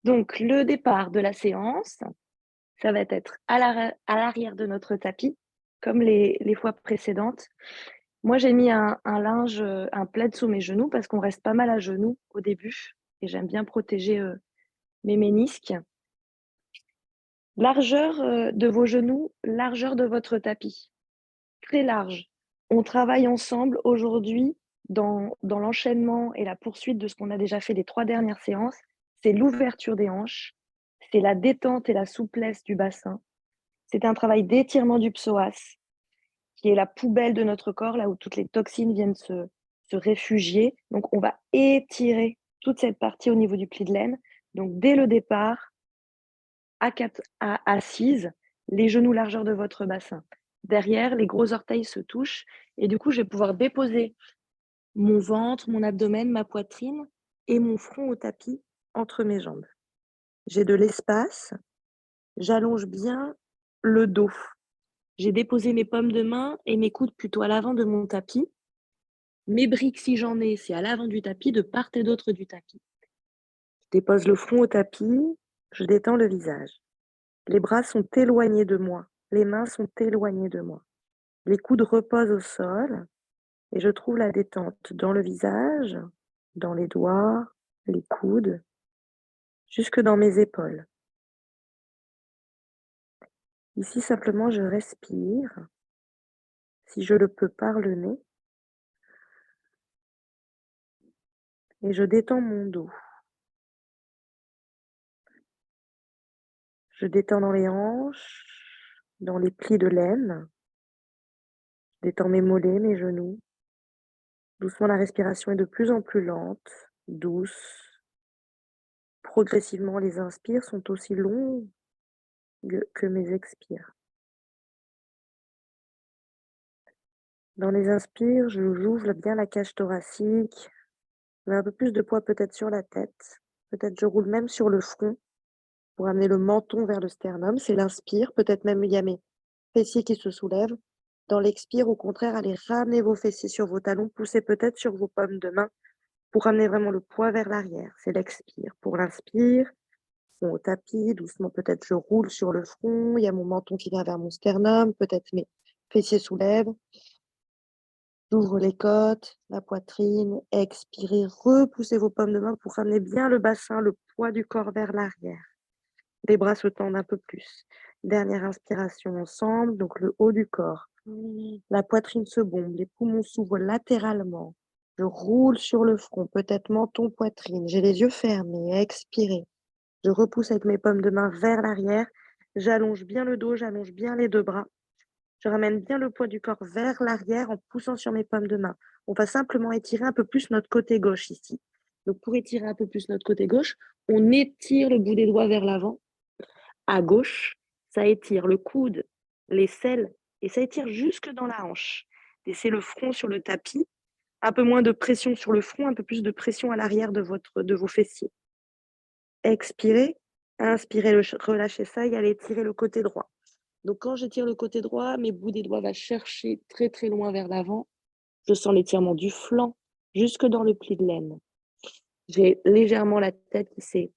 Donc, le départ de la séance, ça va être à l'arrière de notre tapis, comme les fois précédentes. Moi, j'ai mis un linge, un plaid sous mes genoux parce qu'on reste pas mal à genoux au début et j'aime bien protéger, mes ménisques. Largeur, de vos genoux, largeur de votre tapis. Très large. On travaille ensemble aujourd'hui dans l'enchaînement et la poursuite de ce qu'on a déjà fait les 3 dernières séances. C'est l'ouverture des hanches, c'est la détente et la souplesse du bassin. C'est un travail d'étirement du psoas, qui est la poubelle de notre corps, là où toutes les toxines viennent se réfugier. Donc on va étirer toute cette partie au niveau du pli de l'aine. Donc dès le départ, assise, les genoux largeur de votre bassin. Derrière, les gros orteils se touchent et du coup, je vais pouvoir déposer mon ventre, mon abdomen, ma poitrine et mon front au tapis entre mes jambes. J'ai de l'espace, j'allonge bien le dos. J'ai déposé mes paumes de main et mes coudes plutôt à l'avant de mon tapis. Mes briques, si j'en ai, c'est à l'avant du tapis, de part et d'autre du tapis. Je dépose le front au tapis, je détends le visage. Les bras sont éloignés de moi, les mains sont éloignées de moi. Les coudes reposent au sol et je trouve la détente dans le visage, dans les doigts, les coudes, jusque dans mes épaules. Ici, simplement, je respire, si je le peux par le nez, et je détends mon dos. Je détends dans les hanches, dans les plis de l'aine, je détends mes mollets, mes genoux. Doucement, la respiration est de plus en plus lente, douce. Progressivement, les inspires sont aussi longues que mes expires. Dans les inspires, j'ouvre bien la cage thoracique, je mets un peu plus de poids peut-être sur la tête, peut-être je roule même sur le front pour amener le menton vers le sternum, c'est l'inspire, peut-être même il y a mes fessiers qui se soulèvent. Dans l'expire, au contraire, allez ramener vos fessiers sur vos talons, poussez peut-être sur vos paumes de main pour amener vraiment le poids vers l'arrière, c'est l'expire. Pour l'inspire, front au tapis, doucement peut-être je roule sur le front, il y a mon menton qui vient vers mon sternum, peut-être mes fessiers soulèvent. J'ouvre les côtes, la poitrine, expirez, repoussez vos paumes de main pour ramener bien le bassin, le poids du corps vers l'arrière. Les bras se tendent un peu plus. Dernière inspiration ensemble, donc le haut du corps. La poitrine se bombe, les poumons s'ouvrent latéralement. Je roule sur le front, peut-être menton, poitrine. J'ai les yeux fermés, expirez. Je repousse avec mes paumes de main vers l'arrière. J'allonge bien le dos, j'allonge bien les 2 bras. Je ramène bien le poids du corps vers l'arrière en poussant sur mes paumes de main. On va simplement étirer un peu plus notre côté gauche ici. Donc pour étirer un peu plus notre côté gauche, on étire le bout des doigts vers l'avant. À gauche, ça étire le coude, l'aisselle et ça étire jusque dans la hanche. Laissez le front sur le tapis, un peu moins de pression sur le front, un peu plus de pression à l'arrière de vos fessiers. Expirez, inspirez, relâchez ça et allez étirer le côté droit. Donc quand j'étire le côté droit, mes bouts des doigts vont chercher très, très loin vers l'avant. Je sens l'étirement du flanc jusque dans le pli de l'aine. J'ai légèrement la tête qui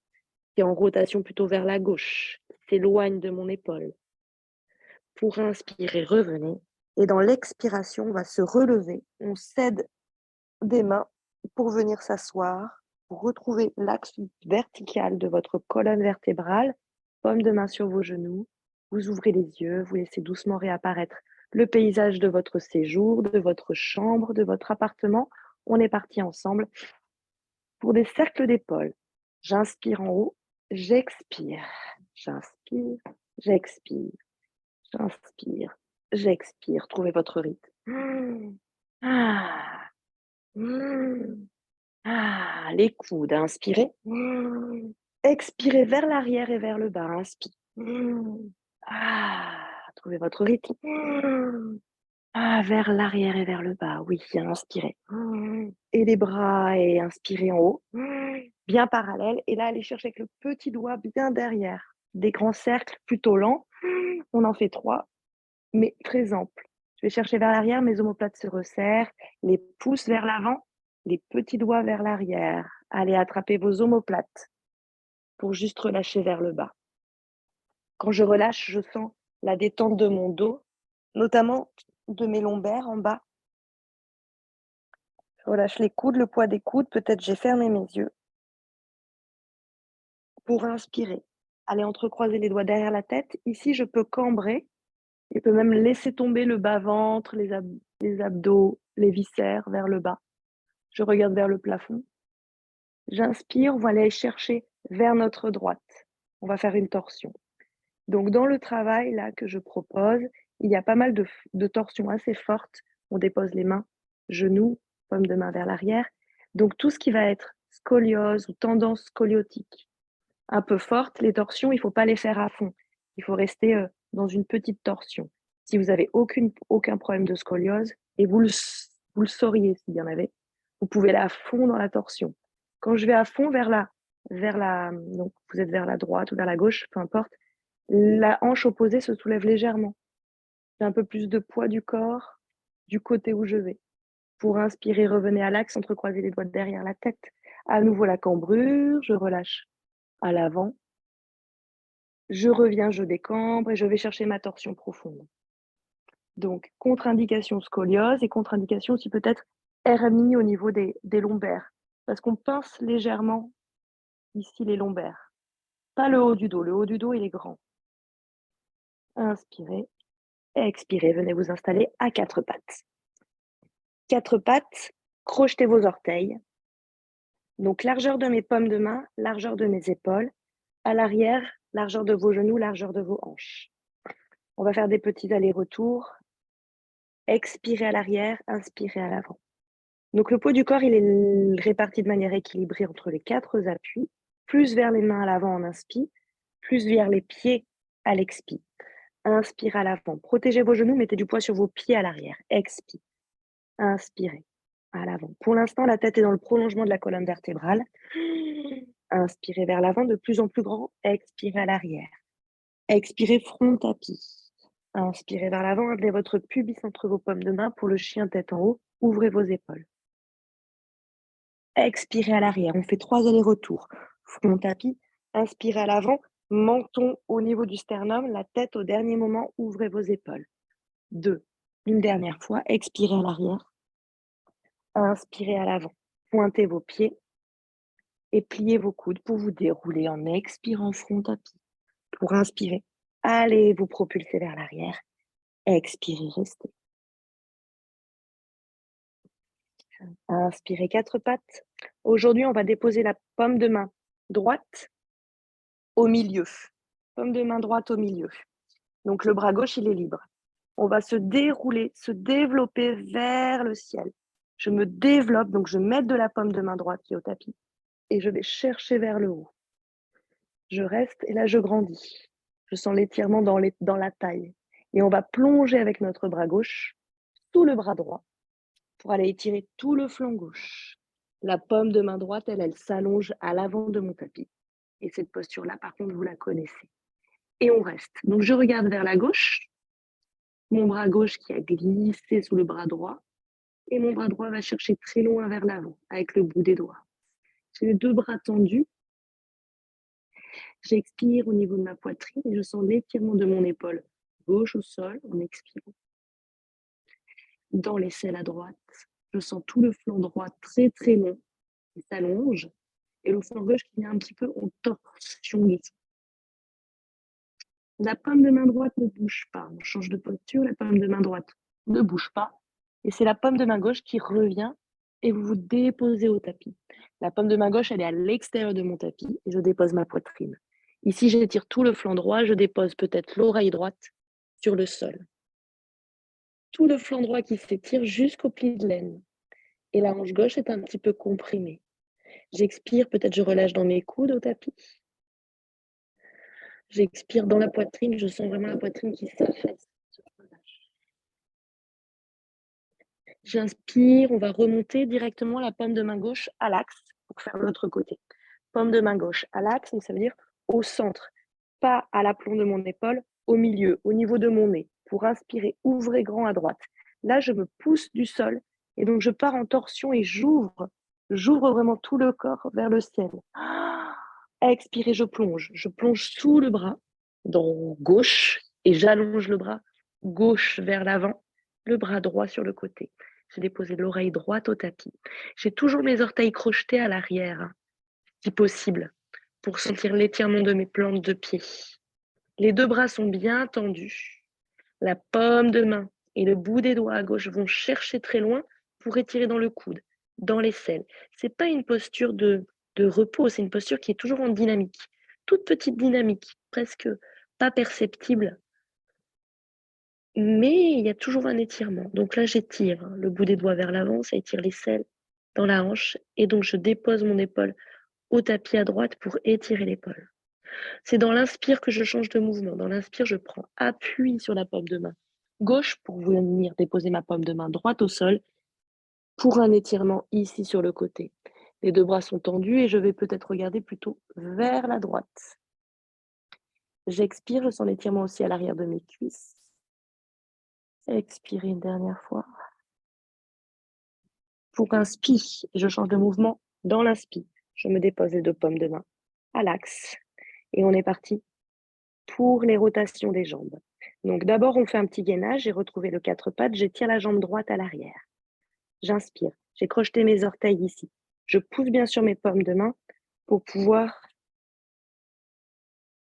est en rotation plutôt vers la gauche, qui s'éloigne de mon épaule. Pour inspirer, revenez et dans l'expiration, on va se relever. On cède des mains pour venir s'asseoir, pour retrouver l'axe vertical de votre colonne vertébrale. Paume de main sur vos genoux. Vous ouvrez les yeux, vous laissez doucement réapparaître le paysage de votre séjour, de votre chambre, de votre appartement. On est parti ensemble pour des cercles d'épaules. J'inspire en haut, j'expire. J'inspire, j'expire, j'inspire, j'expire. Trouvez votre rythme. Ah. Mmh. Ah, les coudes, inspirez. Expirez vers l'arrière et vers le bas, inspire. Ah, trouvez votre rythme. Ah, vers l'arrière et vers le bas, oui, inspirez. Et les bras et inspirez en haut, bien parallèle. Et là, allez chercher avec le petit doigt bien derrière. Des grands cercles plutôt lents. On en fait 3, mais très amples. Je vais chercher vers l'arrière, mes omoplates se resserrent, les pouces vers l'avant, les petits doigts vers l'arrière. Allez attraper vos omoplates pour juste relâcher vers le bas. Quand je relâche, je sens la détente de mon dos, notamment de mes lombaires en bas. Je relâche les coudes, le poids des coudes. Peut-être j'ai fermé mes yeux. Pour inspirer, allez entrecroiser les doigts derrière la tête. Ici, je peux cambrer. Je peux même laisser tomber le bas-ventre, les abdos, les viscères vers le bas. Je regarde vers le plafond. J'inspire, on va aller chercher vers notre droite. On va faire une torsion. Donc, dans le travail là que je propose, il y a pas mal de torsions assez fortes. On dépose les mains, genoux, paume de main vers l'arrière. Donc, tout ce qui va être scoliose ou tendance scoliotique un peu forte, les torsions, il ne faut pas les faire à fond. Il faut rester dans une petite torsion. Si vous n'avez aucun problème de scoliose, et vous le sauriez s'il y en avait, vous pouvez aller à fond dans la torsion. Quand je vais à fond donc vous êtes vers la droite ou vers la gauche, peu importe, la hanche opposée se soulève légèrement. J'ai un peu plus de poids du corps du côté où je vais. Pour inspirer, revenez à l'axe, entrecroisez les doigts derrière la tête. À nouveau la cambrure, je relâche à l'avant. Je reviens, je décambre et je vais chercher ma torsion profonde. Donc, contre-indication scoliose et contre-indication aussi peut-être hernie au niveau des lombaires. Parce qu'on pince légèrement ici les lombaires. Pas le haut du dos. Le haut du dos, il est grand. Inspirez, expirez. Venez vous installer à quatre pattes. Quatre pattes, crochetez vos orteils. Donc, largeur de mes paumes de main, largeur de mes épaules. À l'arrière, largeur de vos genoux, largeur de vos hanches. On va faire des petits allers-retours. Expirez à l'arrière, inspirez à l'avant. Donc le poids du corps, il est réparti de manière équilibrée entre les quatre appuis, plus vers les mains à l'avant en inspire, plus vers les pieds à l'expire. Inspire à l'avant. Protégez vos genoux, mettez du poids sur vos pieds à l'arrière. Expire. Inspirez à l'avant. Pour l'instant, la tête est dans le prolongement de la colonne vertébrale. Inspirez vers l'avant, de plus en plus grand. Expirez à l'arrière. Expirez front tapis. Inspirez vers l'avant, amenez votre pubis entre vos paumes de main pour le chien tête en haut. Ouvrez vos épaules. Expirez à l'arrière. On fait 3 allers-retours. Front tapis. Inspirez à l'avant. Menton au niveau du sternum. La tête au dernier moment. Ouvrez vos épaules. 2. Une dernière fois. Expirez à l'arrière. Inspirez à l'avant. Pointez vos pieds et pliez vos coudes pour vous dérouler en expirant front tapis. Pour inspirer, allez vous propulser vers l'arrière. Expirez, restez. Inspirez, quatre pattes. Aujourd'hui, on va déposer la paume de main droite au milieu. Paume de main droite au milieu. Donc, le bras gauche, il est libre. On va se dérouler, se développer vers le ciel. Je me développe, donc je mets de la paume de main droite qui est au tapis et je vais chercher vers le haut. Je reste et là, je grandis. Je sens l'étirement dans la taille. Et on va plonger avec notre bras gauche sous le bras droit pour aller étirer tout le flanc gauche. La paume de main droite, elle s'allonge à l'avant de mon tapis. Et cette posture-là, par contre, vous la connaissez. Et on reste. Donc, je regarde vers la gauche, mon bras gauche qui a glissé sous le bras droit, et mon bras droit va chercher très loin vers l'avant, avec le bout des doigts. J'ai les deux bras tendus. J'expire au niveau de ma poitrine et je sens l'étirement de mon épaule gauche au sol en expirant. Dans l'aisselle à droite, je sens tout le flanc droit très très long qui s'allonge et le flanc gauche qui vient un petit peu en torsion dessous. La paume de main droite ne bouge pas. On change de posture, la paume de main droite ne bouge pas. Et c'est la paume de main gauche qui revient et vous vous déposez au tapis. La paume de main gauche, elle est à l'extérieur de mon tapis et je dépose ma poitrine. Ici, j'étire tout le flanc droit, je dépose peut-être l'oreille droite sur le sol. Tout le flanc droit qui s'étire jusqu'au pli de l'aine. Et la hanche gauche est un petit peu comprimée. J'expire, peut-être je relâche dans mes coudes au tapis. J'expire dans la poitrine, je sens vraiment la poitrine qui s'affaisse. J'inspire, on va remonter directement la paume de main gauche à l'axe pour faire l'autre côté. Paume de main gauche à l'axe, donc ça veut dire au centre, pas à l'aplomb de mon épaule, au milieu, au niveau de mon nez. Pour inspirer, ouvrez grand à droite. Là, je me pousse du sol et donc je pars en torsion et j'ouvre J'ouvre vraiment tout le corps vers le ciel. Expirez, je plonge. Je plonge sous le bras, dans gauche, et j'allonge le bras gauche vers l'avant, le bras droit sur le côté. J'ai déposé l'oreille droite au tapis. J'ai toujours mes orteils crochetés à l'arrière, si possible, pour sentir l'étirement de mes plantes de pied. Les deux bras sont bien tendus. La paume de main et le bout des doigts à gauche vont chercher très loin pour étirer dans le coude, dans l'aisselle. C'est pas une posture de repos, c'est une posture qui est toujours en dynamique. Toute petite dynamique, presque pas perceptible, mais il y a toujours un étirement. Donc là, j'étire le bout des doigts vers l'avant, ça étire l'aisselle dans la hanche, et donc je dépose mon épaule au tapis à droite pour étirer l'épaule. C'est dans l'inspire que je change de mouvement. Dans l'inspire, je prends appui sur la paume de main gauche pour venir déposer ma paume de main droite au sol pour un étirement ici sur le côté. Les deux bras sont tendus et je vais peut-être regarder plutôt vers la droite. J'expire, je sens l'étirement aussi à l'arrière de mes cuisses. Expirez une dernière fois. Pour un spi, je change de mouvement dans l'inspi. Je me dépose les deux paumes de main à l'axe et on est parti pour les rotations des jambes. Donc d'abord, on fait un petit gainage. J'ai retrouvé le quatre pattes. J'étire la jambe droite à l'arrière. J'inspire. J'ai crocheté mes orteils ici. Je pousse bien sûr mes paumes de main pour pouvoir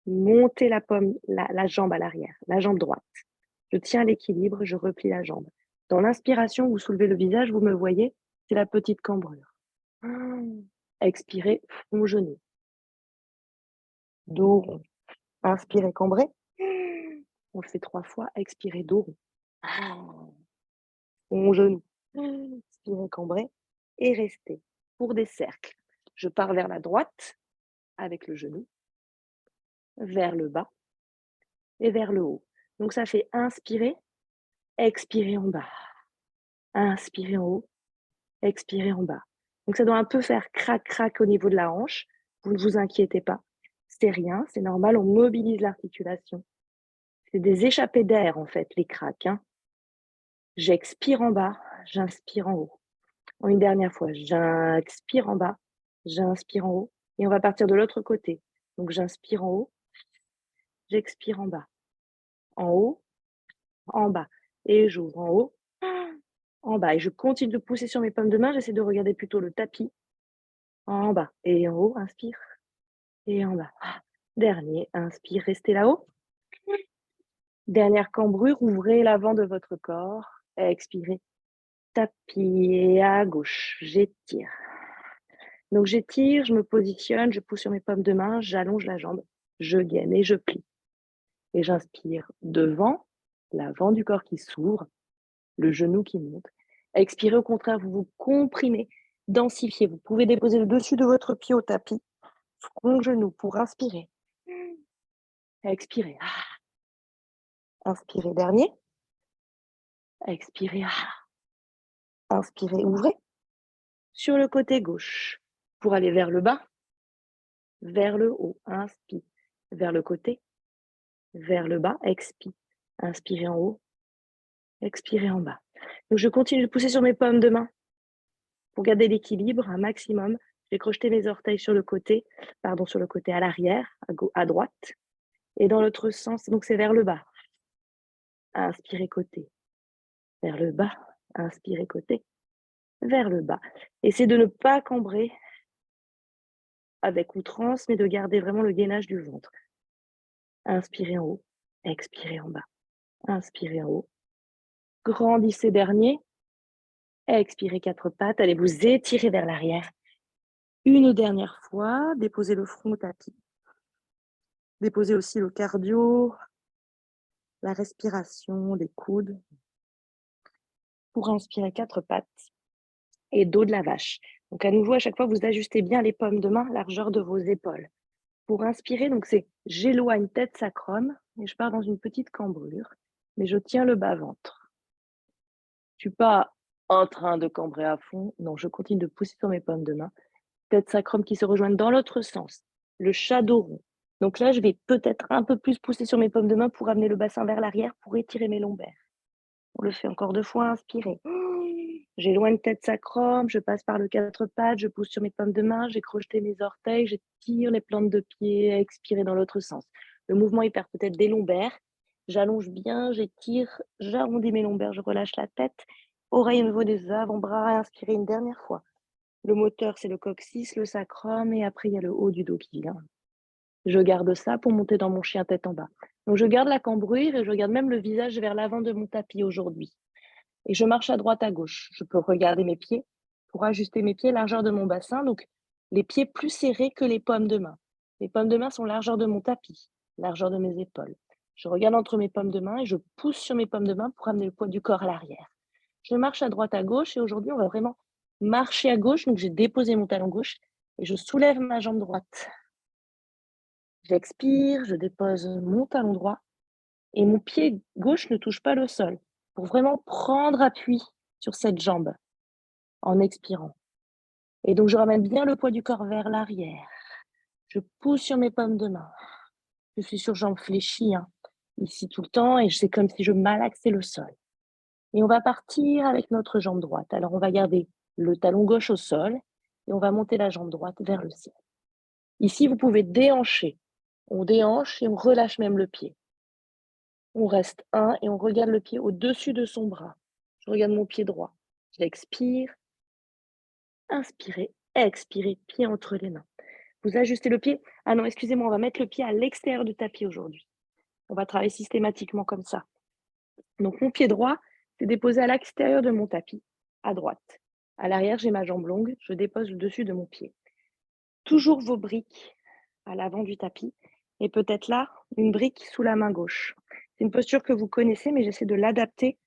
monter la jambe à l'arrière, la jambe droite. Je tiens l'équilibre, je replie la jambe. Dans l'inspiration, vous soulevez le visage, vous me voyez, c'est la petite cambrure. Expirez, front genou. Dos rond. Inspirez, cambrez. On le fait 3 fois. Expirez, dos rond. Front genou. Expirez, cambrez. Et restez pour des cercles. Je pars vers la droite avec le genou, vers le bas et vers le haut. Donc ça fait inspirer, expirer en bas. Inspirer en haut, expirer en bas. Donc ça doit un peu faire crac-crac au niveau de la hanche. Vous ne vous inquiétez pas. C'est rien, c'est normal, on mobilise l'articulation. C'est des échappées d'air en fait, les craques. J'expire en bas, j'inspire en haut. Une dernière fois, j'expire en bas, j'inspire en haut. Et on va partir de l'autre côté. Donc j'inspire en haut, j'expire en bas. En haut, en bas. Et j'ouvre en haut, en bas. Et je continue de pousser sur mes paumes de main. J'essaie de regarder plutôt le tapis. En bas et en haut, inspire. Et en bas. Dernier, inspire, restez là-haut. Dernière cambrure, ouvrez l'avant de votre corps. Expirez. Tapis à gauche. J'étire. Donc j'étire, je me positionne, je pousse sur mes paumes de main, j'allonge la jambe, je gaine et je plie. Et j'inspire devant, l'avant du corps qui s'ouvre, le genou qui monte. Expirez, au contraire, vous vous comprimez, densifiez. Vous pouvez déposer le dessus de votre pied au tapis, front genou pour inspirer. Expirez. Inspirez, dernier. Expirez. Inspirez, ouvrez. Sur le côté gauche, pour aller vers le bas, vers le haut. Inspire. Vers le côté, vers le bas. Expire. Inspirez en haut. Expirez en bas. Donc je continue de pousser sur mes paumes de main pour garder l'équilibre un maximum. J'ai crocheté mes orteils sur le côté à l'arrière, à droite. Et dans l'autre sens, donc c'est vers le bas. Inspirez côté. Vers le bas. Inspirez côté. Vers le bas. Essayez de ne pas cambrer avec outrance, mais de garder vraiment le gainage du ventre. Inspirez en haut. Expirez en bas. Inspirez en haut. Grandissez dernier. Expirez 4 pattes. Allez vous étirer vers l'arrière. Une dernière fois, déposez le front au tapis. Déposez aussi le cardio, la respiration, les coudes. Pour inspirer 4 pattes et dos de la vache. Donc à nouveau, à chaque fois, vous ajustez bien les paumes de main, largeur de vos épaules. Pour inspirer, donc c'est j'éloigne tête sacrum et je pars dans une petite cambrure, mais je tiens le bas-ventre. Je ne suis pas en train de cambrer à fond. Non, je continue de pousser sur mes paumes de main. Tête sacrum qui se rejoignent dans l'autre sens. Le chat dos rond. Donc là, je vais peut-être un peu plus pousser sur mes paumes de main pour amener le bassin vers l'arrière, pour étirer mes lombaires. On le fait encore 2 fois, inspirez. J'éloigne tête sacrum, je passe par le quatre pattes, je pousse sur mes paumes de main, j'ai crocheté mes orteils, j'étire les plantes de pied, expirer dans l'autre sens. Le mouvement, il perd peut-être des lombaires. J'allonge bien, j'étire, j'arrondis mes lombaires, je relâche la tête. Oreille au niveau des avant-bras, inspirez une dernière fois. Le moteur, c'est le coccyx, le sacrum, et après, il y a le haut du dos qui vient. Je garde ça pour monter dans mon chien tête en bas. Donc, je garde la cambrure et je garde même le visage vers l'avant de mon tapis aujourd'hui. Et je marche à droite, à gauche. Je peux regarder mes pieds pour ajuster mes pieds, largeur de mon bassin. Donc, les pieds plus serrés que les paumes de main. Les paumes de main sont largeur de mon tapis, largeur de mes épaules. Je regarde entre mes paumes de main et je pousse sur mes paumes de main pour amener le poids du corps à l'arrière. Je marche à droite, à gauche et aujourd'hui, on va vraiment marcher à gauche. Donc, j'ai déposé mon talon gauche et je soulève ma jambe droite. J'expire, je dépose mon talon droit et mon pied gauche ne touche pas le sol pour vraiment prendre appui sur cette jambe en expirant. Et donc, je ramène bien le poids du corps vers l'arrière. Je pousse sur mes paumes de main. Je suis sur jambe fléchie, ici tout le temps, et c'est comme si je malaxais le sol. Et on va partir avec notre jambe droite. Alors, on va garder le talon gauche au sol et on va monter la jambe droite vers le ciel. Ici, vous pouvez déhancher. On déhanche et on relâche même le pied. On reste et on regarde le pied au-dessus de son bras. Je regarde mon pied droit. J'expire. Inspirez, expirez, pied entre les mains. Vous ajustez le pied. Ah non, excusez-moi, on va mettre le pied à l'extérieur du tapis aujourd'hui. On va travailler systématiquement comme ça. Donc, mon pied droit, c'est déposé à l'extérieur de mon tapis, à droite. À l'arrière, j'ai ma jambe longue. Je dépose le dessus de mon pied. Toujours vos briques à l'avant du tapis. Et peut-être là, une brique sous la main gauche. C'est une posture que vous connaissez, mais j'essaie de l'adapter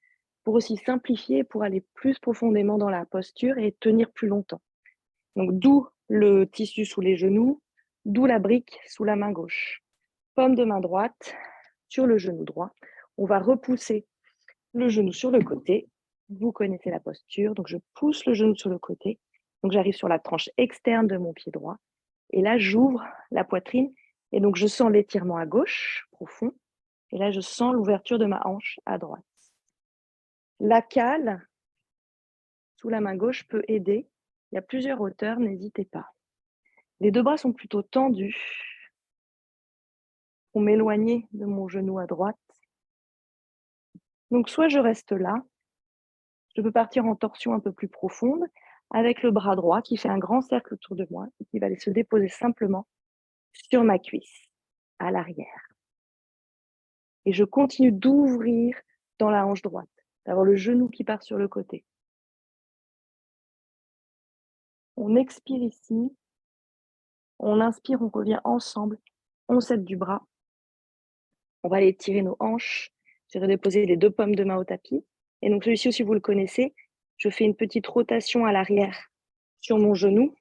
pour aussi simplifier, pour aller plus profondément dans la posture et tenir plus longtemps. Donc, d'où le tissu sous les genoux, d'où la brique sous la main gauche. Paume de main droite sur le genou droit. On va repousser le genou sur le côté. Vous connaissez la posture. Donc, je pousse le genou sur le côté. Donc, j'arrive sur la tranche externe de mon pied droit. Et là, j'ouvre la poitrine. Et donc, je sens l'étirement à gauche, profond. Et là, je sens l'ouverture de ma hanche à droite. La cale sous la main gauche peut aider. Il y a plusieurs hauteurs, n'hésitez pas. Les deux bras sont plutôt tendus pour m'éloigner de mon genou à droite. Donc, soit je reste là, je peux partir en torsion un peu plus profonde avec le bras droit qui fait un grand cercle autour de moi et qui va aller se déposer simplement sur ma cuisse, à l'arrière. Et je continue d'ouvrir dans la hanche droite, d'avoir le genou qui part sur le côté. On expire ici, on inspire, on revient ensemble, on s'aide du bras. On va aller tirer nos hanches. Je vais redéposer les deux paumes de main au tapis. Et donc celui-ci aussi, vous le connaissez. Je fais une petite rotation à l'arrière sur mon genou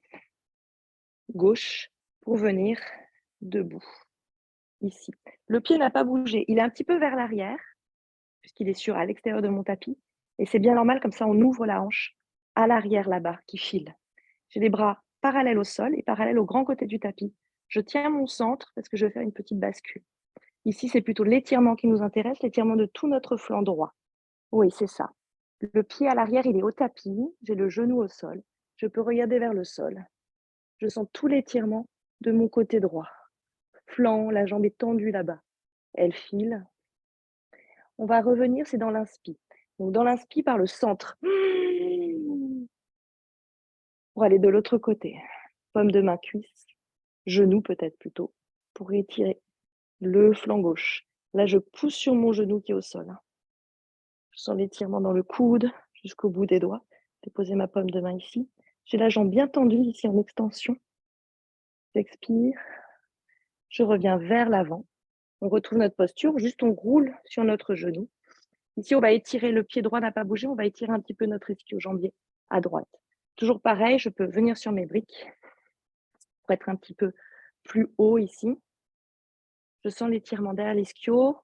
gauche pour venir debout, ici. Le pied n'a pas bougé. Il est un petit peu vers l'arrière, puisqu'il est à l'extérieur de mon tapis. Et c'est bien normal, comme ça, on ouvre la hanche à l'arrière là-bas, qui file. J'ai les bras parallèles au sol et parallèles au grand côté du tapis. Je tiens mon centre parce que je vais faire une petite bascule. Ici, c'est plutôt l'étirement qui nous intéresse, l'étirement de tout notre flanc droit. Oui, c'est ça. Le pied à l'arrière, il est au tapis. J'ai le genou au sol. Je peux regarder vers le sol. Je sens tout l'étirement de mon côté droit. Flanc, la jambe est tendue là-bas. Elle file. On va revenir, c'est dans l'inspi. Donc, dans l'inspi, par le centre. Pour aller de l'autre côté. Paume de main, cuisse. Genou peut-être plutôt. Pour étirer le flanc gauche. Là, je pousse sur mon genou qui est au sol. Je sens l'étirement dans le coude jusqu'au bout des doigts. Déposer ma paume de main ici. J'ai la jambe bien tendue ici en extension. J'expire. Je reviens vers l'avant. On retrouve notre posture. Juste on roule sur notre genou. Ici, on va étirer. Le pied droit n'a pas bougé. On va étirer un petit peu notre ischio-jambier à droite. Toujours pareil, je peux venir sur mes briques pour être un petit peu plus haut ici. Je sens l'étirement derrière l'ischio.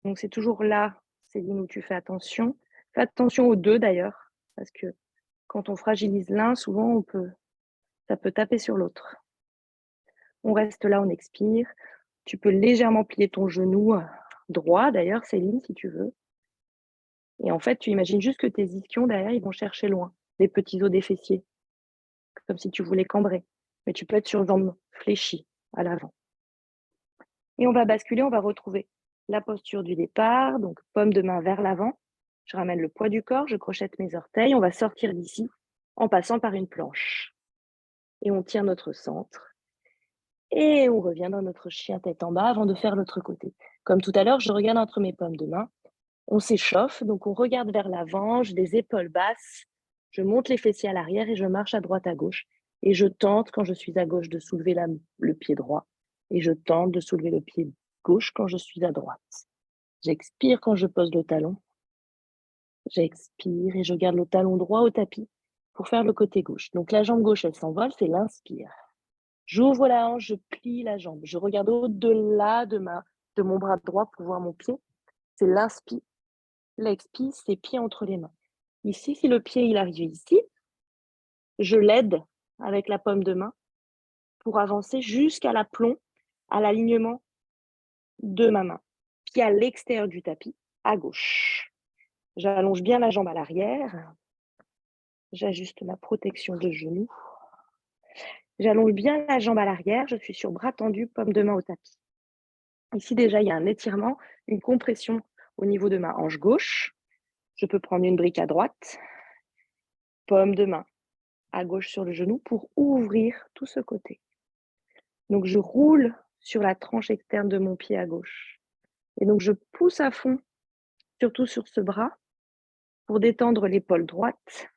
Donc, c'est toujours là, Céline, où tu fais attention. Fais attention aux deux d'ailleurs, parce que quand on fragilise l'un, souvent, ça peut taper sur l'autre. On reste là, on expire. Tu peux légèrement plier ton genou droit, d'ailleurs, Céline, si tu veux. Et en fait, tu imagines juste que tes ischions derrière, ils vont chercher loin, les petits os des fessiers, comme si tu voulais cambrer. Mais tu peux être sur jambes fléchies à l'avant. Et on va basculer, on va retrouver la posture du départ, donc paume de main vers l'avant. Je ramène le poids du corps, je crochette mes orteils, on va sortir d'ici en passant par une planche. Et on tire notre centre. Et on revient dans notre chien tête en bas avant de faire l'autre côté. Comme tout à l'heure, je regarde entre mes paumes de main. On s'échauffe, donc on regarde vers l'avant, j'ai des épaules basses, je monte les fessiers à l'arrière et je marche à droite à gauche. Et je tente, quand je suis à gauche, de soulever le pied droit. Et je tente de soulever le pied gauche quand je suis à droite. J'expire quand je pose le talon. J'expire et je garde le talon droit au tapis pour faire le côté gauche. Donc la jambe gauche, elle s'envole, c'est l'inspire. J'ouvre la hanche, je plie la jambe. Je regarde au-delà de mon bras droit pour voir mon pied. C'est l'inspire. L'expire, c'est pied entre les mains. Ici, si le pied il arrive ici, je l'aide avec la paume de main pour avancer jusqu'à l'aplomb, à l'alignement de ma main. Pied à l'extérieur du tapis, à gauche. J'allonge bien la jambe à l'arrière. J'ajuste ma protection de genou. J'allonge bien la jambe à l'arrière. Je suis sur bras tendu, paume de main au tapis. Ici, déjà, il y a un étirement, une compression au niveau de ma hanche gauche. Je peux prendre une brique à droite, paume de main à gauche sur le genou pour ouvrir tout ce côté. Donc, je roule sur la tranche externe de mon pied à gauche. Et donc, je pousse à fond, surtout sur ce bras, pour détendre l'épaule droite.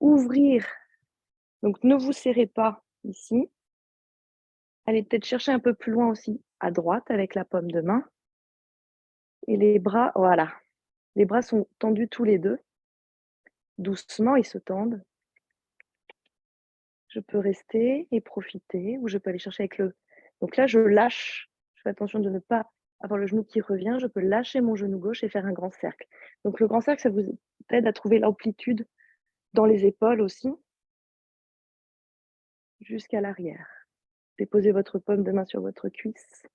Ouvrir. Donc, ne vous serrez pas ici. Allez peut-être chercher un peu plus loin aussi, à droite, avec la paume de main. Et les bras, voilà. Les bras sont tendus tous les deux. Doucement, ils se tendent. Je peux rester et profiter, ou je peux aller chercher avec le... Donc là, je lâche. Je fais attention de ne pas avoir le genou qui revient. Je peux lâcher mon genou gauche et faire un grand cercle. Donc le grand cercle, ça vous aide à trouver l'amplitude dans les épaules aussi, jusqu'à l'arrière. Déposez votre paume de main sur votre cuisse.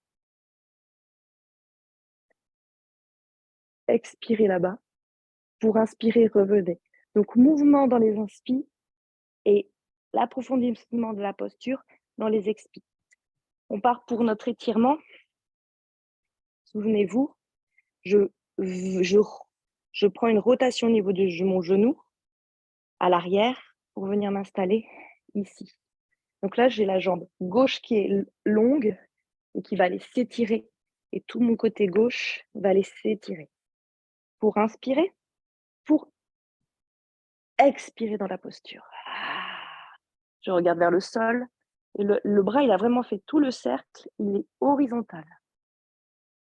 Expirez là-bas. Pour inspirer, revenez. Donc mouvement dans les inspires et l'approfondissement de la posture dans les expires. On part pour notre étirement. Souvenez-vous, je prends une rotation au niveau de mon genou à l'arrière pour venir m'installer ici. Donc là, j'ai la jambe gauche qui est longue et qui va aller s'étirer. Et tout mon côté gauche va aller s'étirer. Pour inspirer, pour expirer dans la posture. Je regarde vers le sol. Et le bras, il a vraiment fait tout le cercle. Il est horizontal.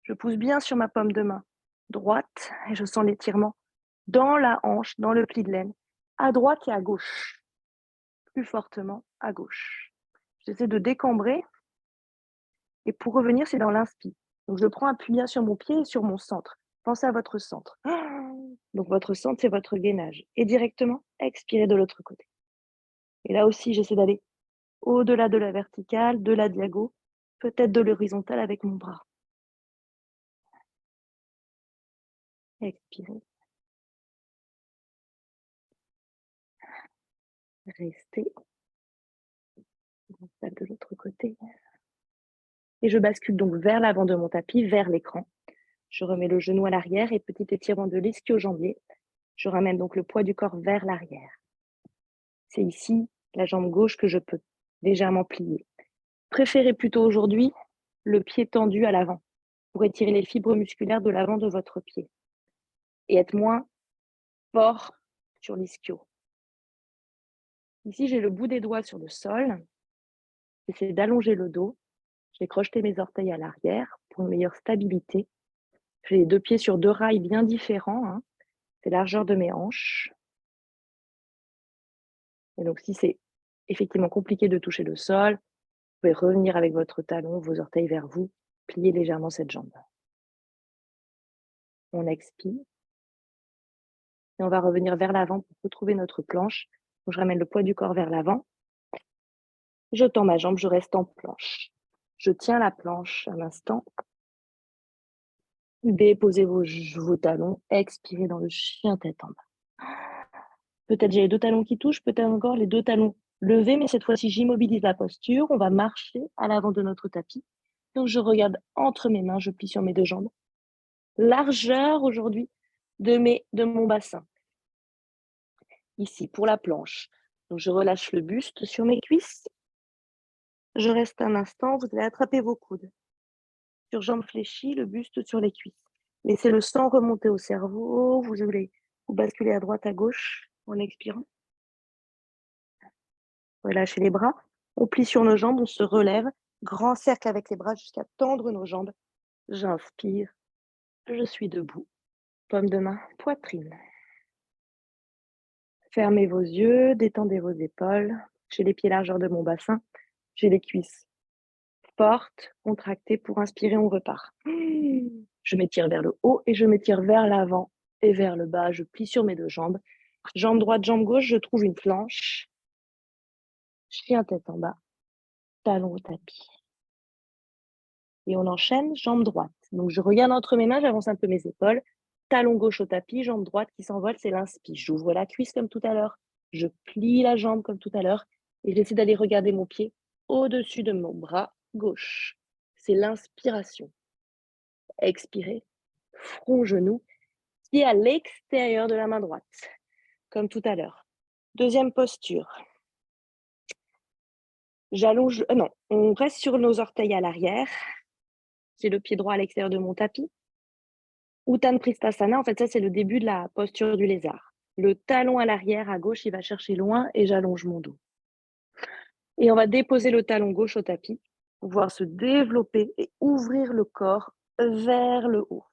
Je pousse bien sur ma paume de main droite et je sens l'étirement dans la hanche, dans le pli de laine, à droite et à gauche. Plus fortement à gauche. J'essaie de décambrer. Et pour revenir, c'est dans l'inspire. Donc, je prends appui bien sur mon pied et sur mon centre. Pensez à votre centre. Donc, votre centre, c'est votre gainage. Et directement, expirez de l'autre côté. Et là aussi, j'essaie d'aller au-delà de la verticale, de la diago, peut-être de l'horizontale avec mon bras. Expirez. Restez. On passe de l'autre côté. Et je bascule donc vers l'avant de mon tapis, vers l'écran. Je remets le genou à l'arrière et petit étirement de l'ischio-jambier. Je ramène donc le poids du corps vers l'arrière. C'est ici la jambe gauche que je peux légèrement plier. Préférez plutôt aujourd'hui le pied tendu à l'avant pour étirer les fibres musculaires de l'avant de votre pied et être moins fort sur l'ischio. Ici, j'ai le bout des doigts sur le sol. J'essaie d'allonger le dos. Je vais crocheter mes orteils à l'arrière pour une meilleure stabilité. J'ai les deux pieds sur deux rails bien différents. C'est la largeur de mes hanches. Et donc, si c'est effectivement compliqué de toucher le sol, vous pouvez revenir avec votre talon, vos orteils vers vous, plier légèrement cette jambe. On expire. Et on va revenir vers l'avant pour retrouver notre planche. Donc, je ramène le poids du corps vers l'avant. Je tends ma jambe, je reste en planche. Je tiens la planche un instant. Déposez vos talons, expirez dans le chien tête en bas. Peut-être j'ai les deux talons qui touchent, peut-être encore les deux talons levés, mais cette fois-ci, j'immobilise la posture. On va marcher à l'avant de notre tapis. Donc, je regarde entre mes mains, je plie sur mes deux jambes. Largeur aujourd'hui de mon bassin. Ici, pour la planche. Donc, je relâche le buste sur mes cuisses. Je reste un instant, vous allez attraper vos coudes. Sur jambes fléchies, le buste sur les cuisses. Laissez le sang remonter au cerveau. Vous basculez à droite, à gauche en expirant. Relâchez les bras. On plie sur nos jambes, on se relève. Grand cercle avec les bras jusqu'à tendre nos jambes. J'inspire. Je suis debout. Paume de main, poitrine. Fermez vos yeux, détendez vos épaules. J'ai les pieds largeur de mon bassin. J'ai les cuisses fortes, contractées. Pour inspirer, on repart. Je m'étire vers le haut et je m'étire vers l'avant et vers le bas. Je plie sur mes deux jambes. Jambe droite, jambe gauche, je trouve une planche. Chien tête en bas. Talon au tapis. Et on enchaîne, jambe droite. Donc, je regarde entre mes mains, j'avance un peu mes épaules. Talon gauche au tapis, jambe droite qui s'envole, c'est l'inspire. J'ouvre la cuisse comme tout à l'heure. Je plie la jambe comme tout à l'heure. Et j'essaie d'aller regarder mon pied au-dessus de mon bras gauche. C'est l'inspiration. Expirez. Front, genou. Pied à l'extérieur de la main droite. Comme tout à l'heure. Deuxième posture. J'allonge. Non, on reste sur nos orteils à l'arrière. J'ai le pied droit à l'extérieur de mon tapis. Uttan Pristasana, en fait, ça, c'est le début de la posture du lézard. Le talon à l'arrière, à gauche, il va chercher loin et j'allonge mon dos. Et on va déposer le talon gauche au tapis pour pouvoir se développer et ouvrir le corps vers le haut.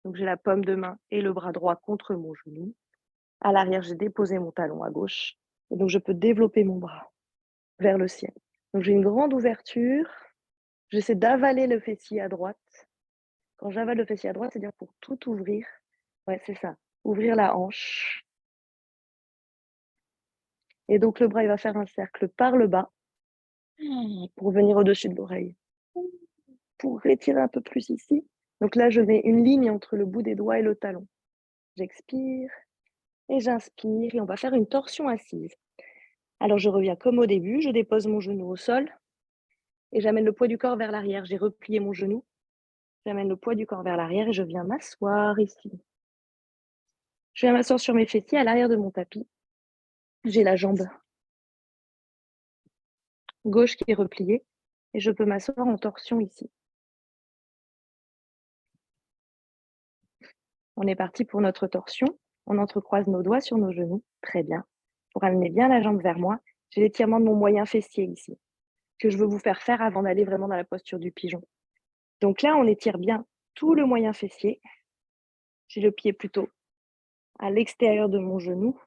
Donc, j'ai la paume de main et le bras droit contre mon genou. À l'arrière, j'ai déposé mon talon à gauche. Et donc, je peux développer mon bras vers le ciel. Donc, j'ai une grande ouverture. J'essaie d'avaler le fessier à droite. Quand j'avale le fessier à droite, c'est-à-dire pour tout ouvrir. Ouais, c'est ça. Ouvrir la hanche. Et donc, le bras, il va faire un cercle par le bas pour venir au-dessus de l'oreille. Pour étirer un peu plus ici. Donc là, je mets une ligne entre le bout des doigts et le talon. J'expire et j'inspire et on va faire une torsion assise. Alors, je reviens comme au début. Je dépose mon genou au sol et j'amène le poids du corps vers l'arrière. J'ai replié mon genou. J'amène le poids du corps vers l'arrière et je viens m'asseoir ici. Je viens m'asseoir sur mes fessiers à l'arrière de mon tapis. J'ai la jambe gauche qui est repliée et je peux m'asseoir en torsion ici. On est parti pour notre torsion. On entrecroise nos doigts sur nos genoux. Très bien. Pour amener bien la jambe vers moi, j'ai l'étirement de mon moyen fessier ici, que je veux vous faire faire avant d'aller vraiment dans la posture du pigeon. Donc là, on étire bien tout le moyen fessier. J'ai le pied plutôt à l'extérieur de mon genou.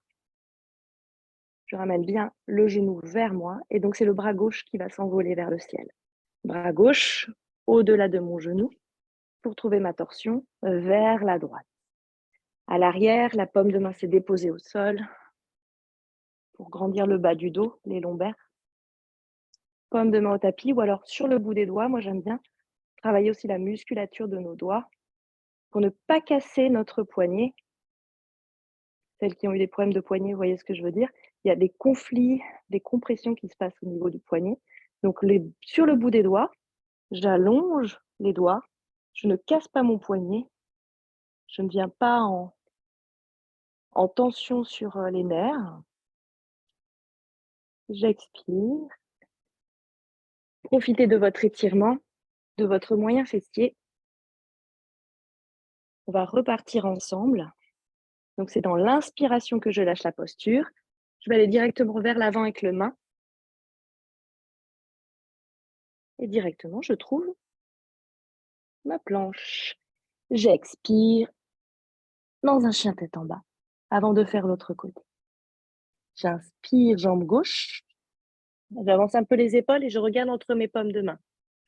Je ramène bien le genou vers moi. Et donc, c'est le bras gauche qui va s'envoler vers le ciel. Bras gauche au-delà de mon genou pour trouver ma torsion vers la droite. À l'arrière, la paume de main s'est déposée au sol pour grandir le bas du dos, les lombaires. Paume de main au tapis ou alors sur le bout des doigts. Moi, j'aime bien travailler aussi la musculature de nos doigts pour ne pas casser notre poignet. Celles qui ont eu des problèmes de poignet, vous voyez ce que je veux dire. Il y a des conflits, des compressions qui se passent au niveau du poignet. Donc, sur le bout des doigts, j'allonge les doigts. Je ne casse pas mon poignet. Je ne viens pas en tension sur les nerfs. J'expire. Profitez de votre étirement, de votre moyen fessier. On va repartir ensemble. Donc, c'est dans l'inspiration que je lâche la posture. Je vais aller directement vers l'avant avec le main. Et directement, je trouve ma planche. J'expire dans un chien tête en bas avant de faire l'autre côté. J'inspire, jambe gauche. J'avance un peu les épaules et je regarde entre mes paumes de main.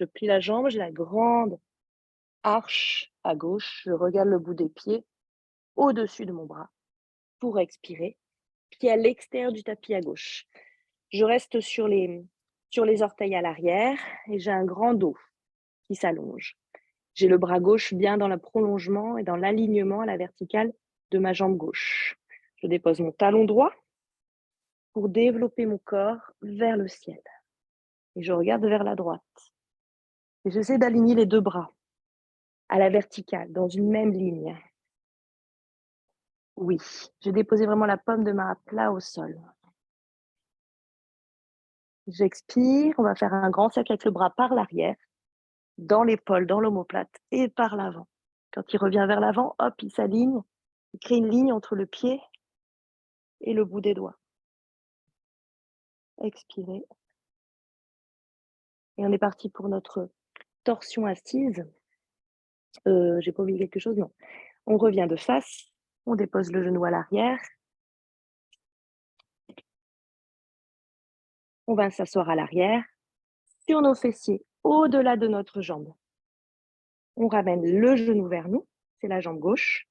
Je plie la jambe, j'ai la grande arche à gauche. Je regarde le bout des pieds au-dessus de mon bras pour expirer. Pied à l'extérieur du tapis à gauche. Je reste sur les orteils à l'arrière et j'ai un grand dos qui s'allonge. J'ai le bras gauche bien dans le prolongement et dans l'alignement à la verticale de ma jambe gauche. Je dépose mon talon droit pour développer mon corps vers le ciel. Et je regarde vers la droite. Et j'essaie d'aligner les deux bras à la verticale, dans une même ligne. Oui, j'ai déposé vraiment la paume de main à plat au sol. J'expire, on va faire un grand cercle avec le bras par l'arrière, dans l'épaule, dans l'omoplate et par l'avant. Quand il revient vers l'avant, hop, il s'aligne, il crée une ligne entre le pied et le bout des doigts. Expirez. Et on est parti pour notre torsion assise. J'ai pas oublié quelque chose, non. On revient de face, on dépose le genou à l'arrière. On va s'asseoir à l'arrière, sur nos fessiers, au-delà de notre jambe. On ramène le genou vers nous, c'est la jambe gauche,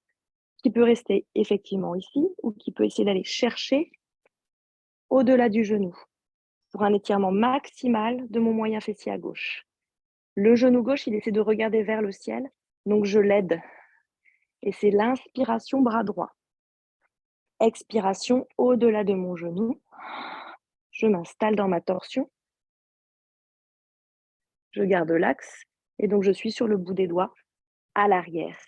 qui peut rester effectivement ici ou qui peut essayer d'aller chercher au-delà du genou pour un étirement maximal de mon moyen fessier à gauche. Le genou gauche, il essaie de regarder vers le ciel, donc je l'aide. Et c'est l'inspiration bras droit. Expiration au-delà de mon genou. Je m'installe dans ma torsion. Je garde l'axe et donc je suis sur le bout des doigts à l'arrière.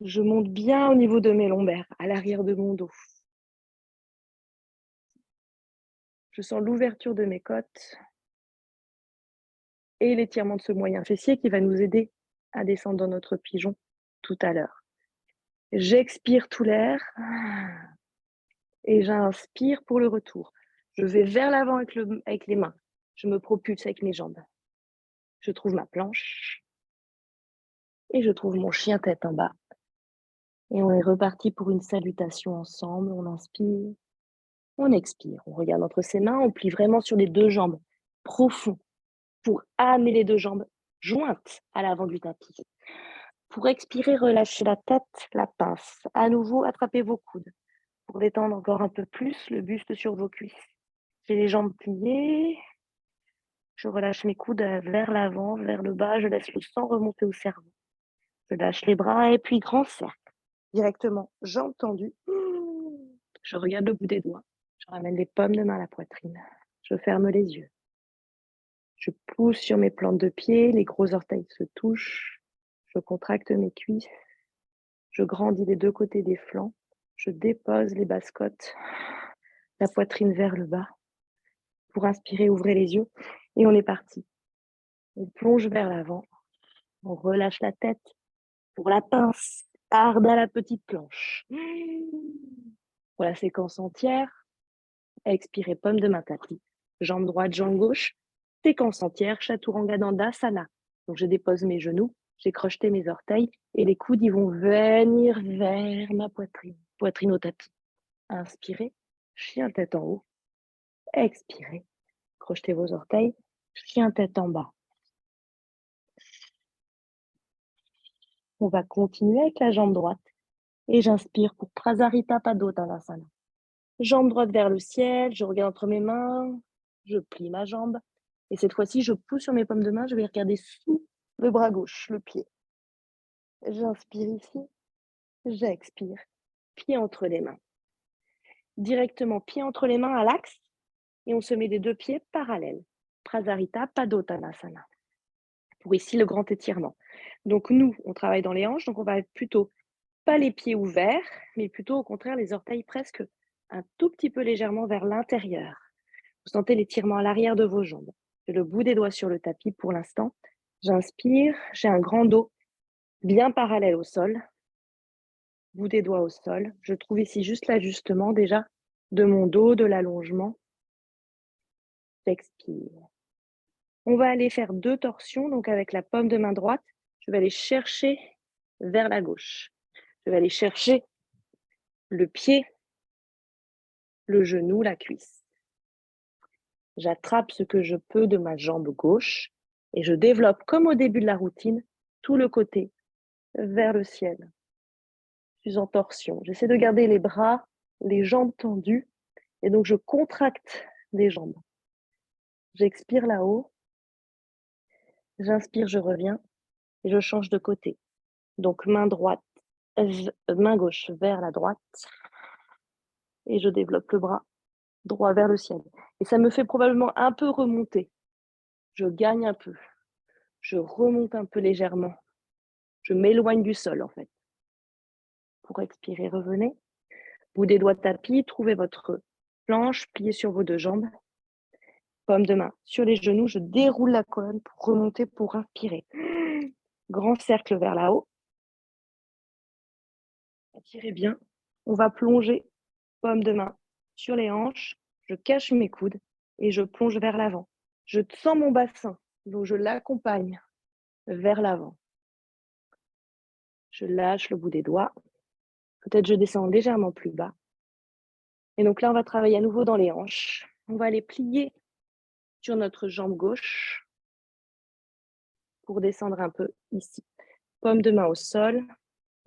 Je monte bien au niveau de mes lombaires, à l'arrière de mon dos. Je sens l'ouverture de mes côtes et l'étirement de ce moyen fessier qui va nous aider à descendre dans notre pigeon tout à l'heure. J'expire tout l'air et j'inspire pour le retour. Je vais vers l'avant avec les mains. Je me propulse avec mes jambes. Je trouve ma planche et je trouve mon chien tête en bas. Et on est reparti pour une salutation ensemble. On inspire, on expire. On regarde entre ses mains, on plie vraiment sur les deux jambes, profond, pour amener les deux jambes jointes à l'avant du tapis. Pour expirer, relâchez la tête, la pince. À nouveau, attrapez vos coudes pour détendre encore un peu plus le buste sur vos cuisses. J'ai les jambes pliées. Je relâche mes coudes vers l'avant, vers le bas. Je laisse le sang remonter au cerveau. Je lâche les bras et puis grand cercle. Directement, jambes tendues. Je regarde le bout des doigts. Je ramène les paumes de main à la poitrine. Je ferme les yeux. Je pousse sur mes plantes de pied. Les gros orteils se touchent. Je contracte mes cuisses. Je grandis des deux côtés des flancs. Je dépose les basses côtes, la poitrine vers le bas. Pour inspirer, ouvrez les yeux. Et on est parti. On plonge vers l'avant. On relâche la tête pour la pince. Harde à la petite planche. Pour la séquence entière, expirez, paume de main tapis. Jambe droite, jambe gauche. Séquence entière, Chaturanga Dandasana. Donc je dépose mes genoux, j'ai crocheté mes orteils et les coudes ils vont venir vers ma poitrine. Poitrine au tapis. Inspirez, chien tête en haut. Expirez, crochetez vos orteils, chien tête en bas. On va continuer avec la jambe droite. Et j'inspire pour Prasarita Padottanasana. Jambe droite vers le ciel, je regarde entre mes mains, je plie ma jambe. Et cette fois-ci, je pousse sur mes paumes de main, je vais regarder sous le bras gauche, le pied. J'inspire ici, j'expire, pied entre les mains. Directement, pied entre les mains à l'axe, et on se met des deux pieds parallèles. Prasarita Padottanasana. Pour ici, le grand étirement. Donc nous, on travaille dans les hanches, donc on va plutôt pas les pieds ouverts, mais plutôt au contraire les orteils presque un tout petit peu légèrement vers l'intérieur. Vous sentez l'étirement à l'arrière de vos jambes. J'ai le bout des doigts sur le tapis pour l'instant. J'inspire, j'ai un grand dos bien parallèle au sol. Bout des doigts au sol. Je trouve ici juste l'ajustement déjà de mon dos, de l'allongement. J'expire. On va aller faire deux torsions, donc avec la paume de main droite, je vais aller chercher vers la gauche. Je vais aller chercher le pied, le genou, la cuisse. J'attrape ce que je peux de ma jambe gauche et je développe, comme au début de la routine, tout le côté vers le ciel. Je suis en torsion. J'essaie de garder les bras, les jambes tendues et donc je contracte les jambes. J'expire là-haut, j'inspire, je reviens et je change de côté. Donc main gauche vers la droite et je développe le bras droit vers le ciel. Et ça me fait probablement un peu remonter. Je gagne un peu, je remonte un peu légèrement. Je m'éloigne du sol en fait. Pour expirer, revenez. Bout des doigts de tapis, trouvez votre planche, pliez sur vos 2 jambes. Paume de main sur les genoux, je déroule la colonne pour remonter, pour inspirer. Grand cercle vers là-haut. Attirez bien. On va plonger, paume de main sur les hanches. Je cache mes coudes et je plonge vers l'avant. Je sens mon bassin, donc je l'accompagne vers l'avant. Je lâche le bout des doigts. Peut-être je descends légèrement plus bas. Et donc là, on va travailler à nouveau dans les hanches. On va les plier sur notre jambe gauche pour descendre un peu ici. Paume de main au sol,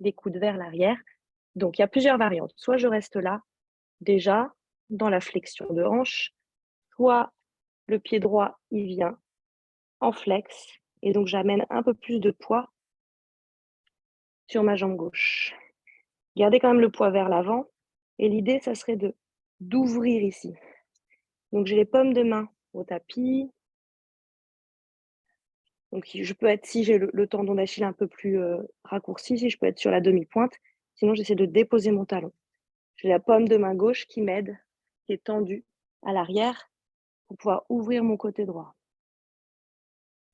les coudes vers l'arrière. Donc, il y a plusieurs variantes. Soit je reste là, déjà, dans la flexion de hanche, soit le pied droit, il vient en flex, et donc j'amène un peu plus de poids sur ma jambe gauche. Gardez quand même le poids vers l'avant, et l'idée, ça serait d'ouvrir ici. Donc, j'ai les paumes de main au tapis. Donc, je peux être, si j'ai le tendon d'Achille un peu plus raccourci, si je peux être sur la demi-pointe. Sinon, j'essaie de déposer mon talon. J'ai la paume de main gauche qui m'aide, qui est tendue à l'arrière pour pouvoir ouvrir mon côté droit.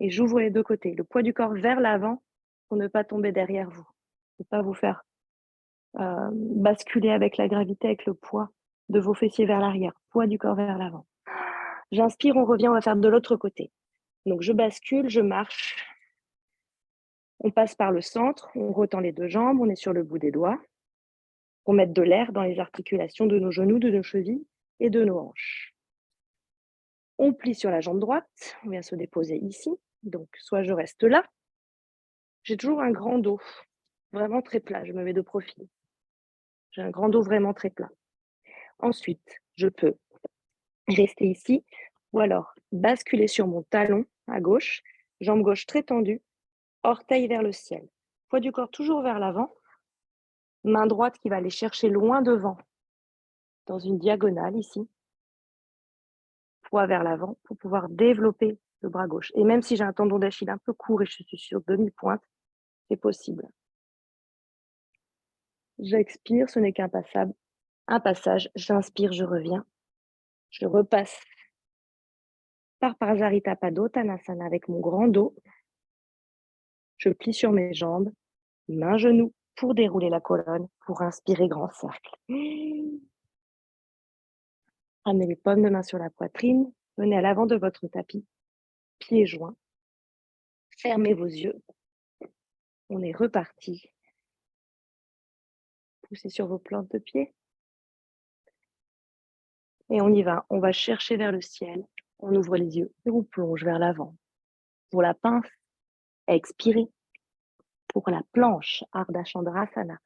Et j'ouvre les 2 côtés, le poids du corps vers l'avant pour ne pas tomber derrière vous, ne pas vous faire basculer avec la gravité, avec le poids de vos fessiers vers l'arrière, poids du corps vers l'avant. J'inspire, on revient, on va faire de l'autre côté. Donc je bascule, je marche. On passe par le centre, on retend les 2 jambes, on est sur le bout des doigts. On met de l'air dans les articulations de nos genoux, de nos chevilles et de nos hanches. On plie sur la jambe droite, on vient se déposer ici. Donc, soit je reste là. J'ai toujours un grand dos, vraiment très plat, je me mets de profil. J'ai un grand dos vraiment très plat. Ensuite, je peux rester ici ou alors basculer sur mon talon à gauche, jambe gauche très tendue, orteil vers le ciel. Poids du corps toujours vers l'avant, main droite qui va aller chercher loin devant, dans une diagonale ici, poids vers l'avant pour pouvoir développer le bras gauche. Et même si j'ai un tendon d'Achille un peu court et je suis sur demi-pointe, c'est possible. J'expire, ce n'est qu'un passage, j'inspire, je reviens. Je repasse par Prajvarita Padottanasana avec mon grand dos. Je plie sur mes jambes, main, genou pour dérouler la colonne, pour inspirer grand cercle. Amenez les paumes de main sur la poitrine, venez à l'avant de votre tapis, pieds joints. Fermez vos yeux. On est reparti. Poussez sur vos plantes de pied. Et on y va. On va chercher vers le ciel. On ouvre les yeux et on plonge vers l'avant. Pour la pince, expirez. Pour la planche, Ardha Chandrasana.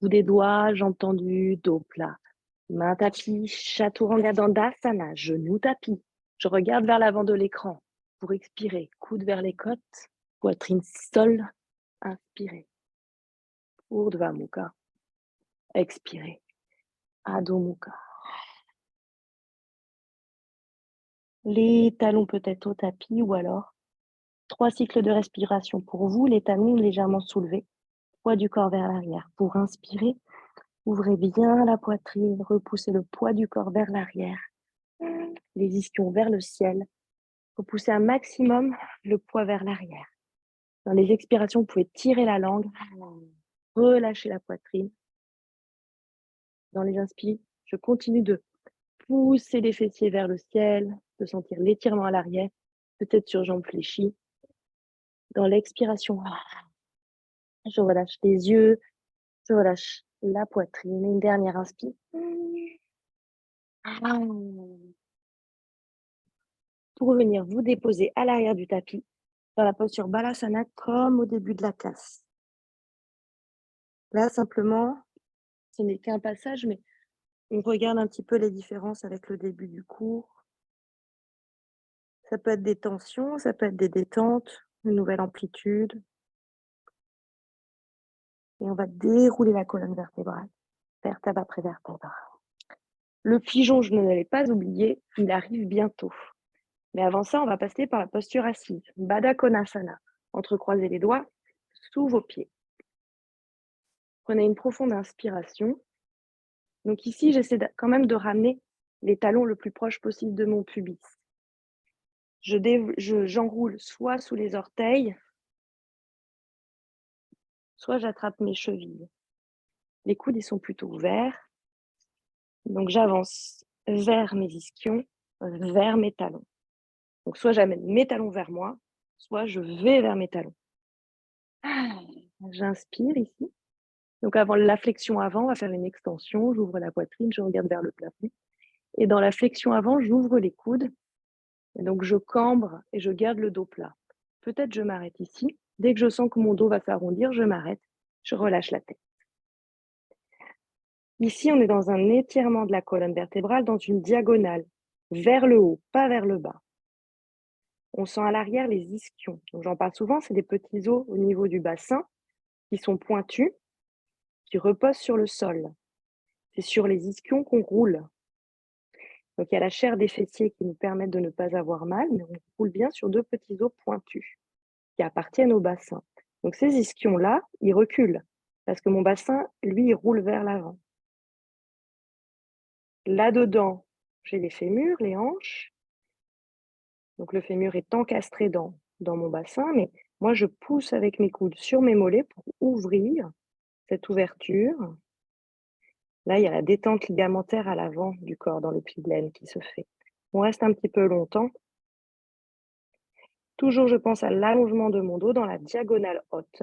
Bout des doigts, jambes tendues, dos plat. Main tapis, Chaturanga Dandasana, genou tapis. Je regarde vers l'avant de l'écran pour expirer. Coude vers les côtes, poitrine sol. Inspirez. Urdhva Mukha. Expirez. Adho Mukha. Les talons peut-être au tapis ou alors 3 cycles de respiration pour vous, les talons légèrement soulevés, poids du corps vers l'arrière. Pour inspirer, ouvrez bien la poitrine, repoussez le poids du corps vers l'arrière, les ischions vers le ciel. Repoussez un maximum le poids vers l'arrière. Dans les expirations, vous pouvez tirer la langue, relâcher la poitrine. Dans les inspires, je continue de pousser les fessiers vers le ciel, de sentir l'étirement à l'arrière, peut-être sur jambes fléchies. Dans l'expiration, je relâche les yeux, je relâche la poitrine. Une dernière inspire. Pour venir vous déposer à l'arrière du tapis, dans la posture Balasana, comme au début de la classe. Là, simplement, ce n'est qu'un passage, mais on regarde un petit peu les différences avec le début du cours. Ça peut être des tensions, ça peut être des détentes, une nouvelle amplitude. Et on va dérouler la colonne vertébrale, vertèbre après vertèbre. Le pigeon, je ne l'ai pas oublié, il arrive bientôt. Mais avant ça, on va passer par la posture assise, Baddha Konasana. Entrecroisez les doigts sous vos pieds. Prenez une profonde inspiration. Donc ici, j'essaie quand même de ramener les talons le plus proche possible de mon pubis. J'enroule soit sous les orteils, soit j'attrape mes chevilles. Les coudes, ils sont plutôt ouverts. Donc j'avance vers mes ischions, vers mes talons. Donc soit j'amène mes talons vers moi, soit je vais vers mes talons. J'inspire ici. Donc avant la flexion avant, on va faire une extension. J'ouvre la poitrine, je regarde vers le plafond. Et dans la flexion avant, j'ouvre les coudes. Et donc je cambre et je garde le dos plat. Peut-être je m'arrête ici. Dès que je sens que mon dos va s'arrondir, je m'arrête. Je relâche la tête. Ici, on est dans un étirement de la colonne vertébrale dans une diagonale, vers le haut, pas vers le bas. On sent à l'arrière les ischions. Donc, j'en parle souvent, c'est des petits os au niveau du bassin qui sont pointus, qui reposent sur le sol. C'est sur les ischions qu'on roule. Donc, il y a la chair des fessiers qui nous permettent de ne pas avoir mal, mais on roule bien sur deux petits os pointus qui appartiennent au bassin. Donc, ces ischions-là, ils reculent parce que mon bassin, lui, il roule vers l'avant. Là-dedans, j'ai les fémurs, les hanches. Donc, le fémur est encastré dans mon bassin, mais moi, je pousse avec mes coudes sur mes mollets pour ouvrir cette ouverture. Là, il y a la détente ligamentaire à l'avant du corps, dans le pli de laine qui se fait. On reste un petit peu longtemps. Toujours, je pense à l'allongement de mon dos dans la diagonale haute.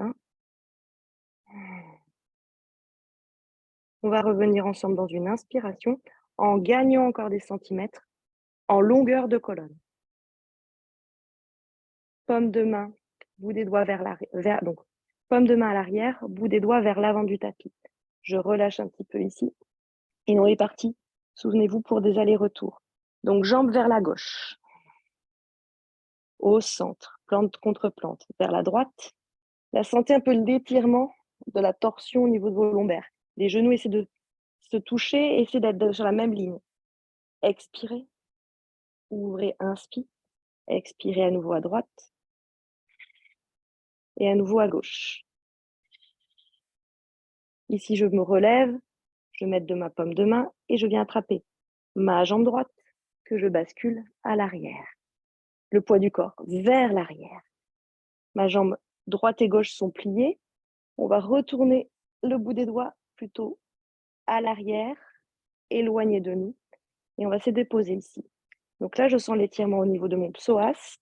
On va revenir ensemble dans une inspiration en gagnant encore des centimètres en longueur de colonne. Paume de main, bout des doigts vers l'arrière. Donc, paume de main à l'arrière, bout des doigts vers l'avant du tapis. Je relâche un petit peu ici. Et on est parti, souvenez-vous, pour des allers-retours. Donc, jambes vers la gauche. Au centre, plante contre plante. Vers la droite. Là, sentez un peu l'étirement de la torsion au niveau de vos lombaires. Les genoux essaient de se toucher, essaient d'être sur la même ligne. Expirez. Ouvrez, inspire. Expirez à nouveau à droite. Et à nouveau à gauche. Ici, je me relève. Je mets de ma paume de main et je viens attraper ma jambe droite que je bascule à l'arrière. Le poids du corps vers l'arrière. Ma jambe droite et gauche sont pliées. On va retourner le bout des doigts plutôt à l'arrière, éloigné de nous. Et on va se déposer ici. Donc là, je sens l'étirement au niveau de mon psoas.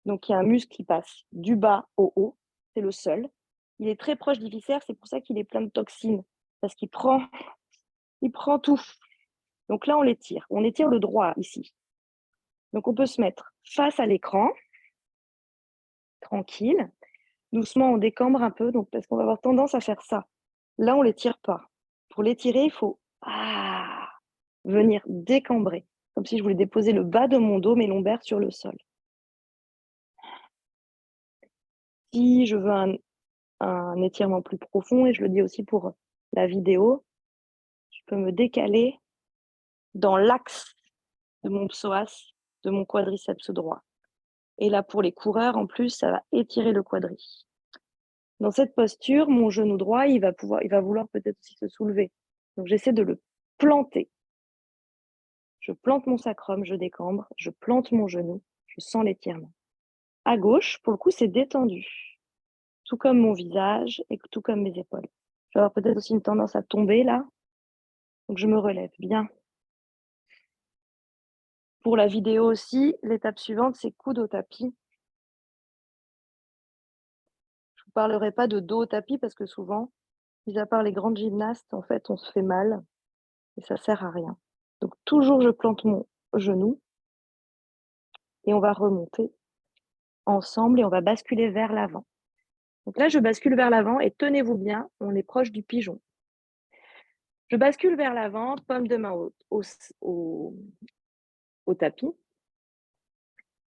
Donc il y a un muscle qui passe du bas au haut. C'est le seul. Il est très proche du viscère. C'est pour ça qu'il est plein de toxines. Parce qu'il prend tout. Donc là, on l'étire. On étire le droit ici. Donc on peut se mettre face à l'écran, tranquille. Doucement, on décambre un peu, donc, parce qu'on va avoir tendance à faire ça. Là, on ne l'étire pas. Pour l'étirer, il faut venir décambrer, comme si je voulais déposer le bas de mon dos, mes lombaires sur le sol. Si je veux un étirement plus profond, et je le dis aussi pour la vidéo, je peux me décaler dans l'axe de mon psoas, de mon quadriceps droit. Et là, pour les coureurs, en plus, ça va étirer le quadri. Dans cette posture, mon genou droit, il va vouloir peut-être aussi se soulever. Donc, j'essaie de le planter. Je plante mon sacrum, je décambre, je plante mon genou, je sens l'étirement. À gauche, pour le coup, c'est détendu. Tout comme mon visage et tout comme mes épaules. Je vais avoir peut-être aussi une tendance à tomber là. Donc, je me relève bien. Pour la vidéo aussi, l'étape suivante, c'est coude au tapis. Je ne vous parlerai pas de dos au tapis parce que souvent, mis à part les grandes gymnastes, en fait, on se fait mal et ça ne sert à rien. Donc, toujours, je plante mon genou et on va remonter ensemble et on va basculer vers l'avant. Donc là, je bascule vers l'avant et tenez-vous bien, on est proche du pigeon. Je bascule vers l'avant, paume de main au tapis.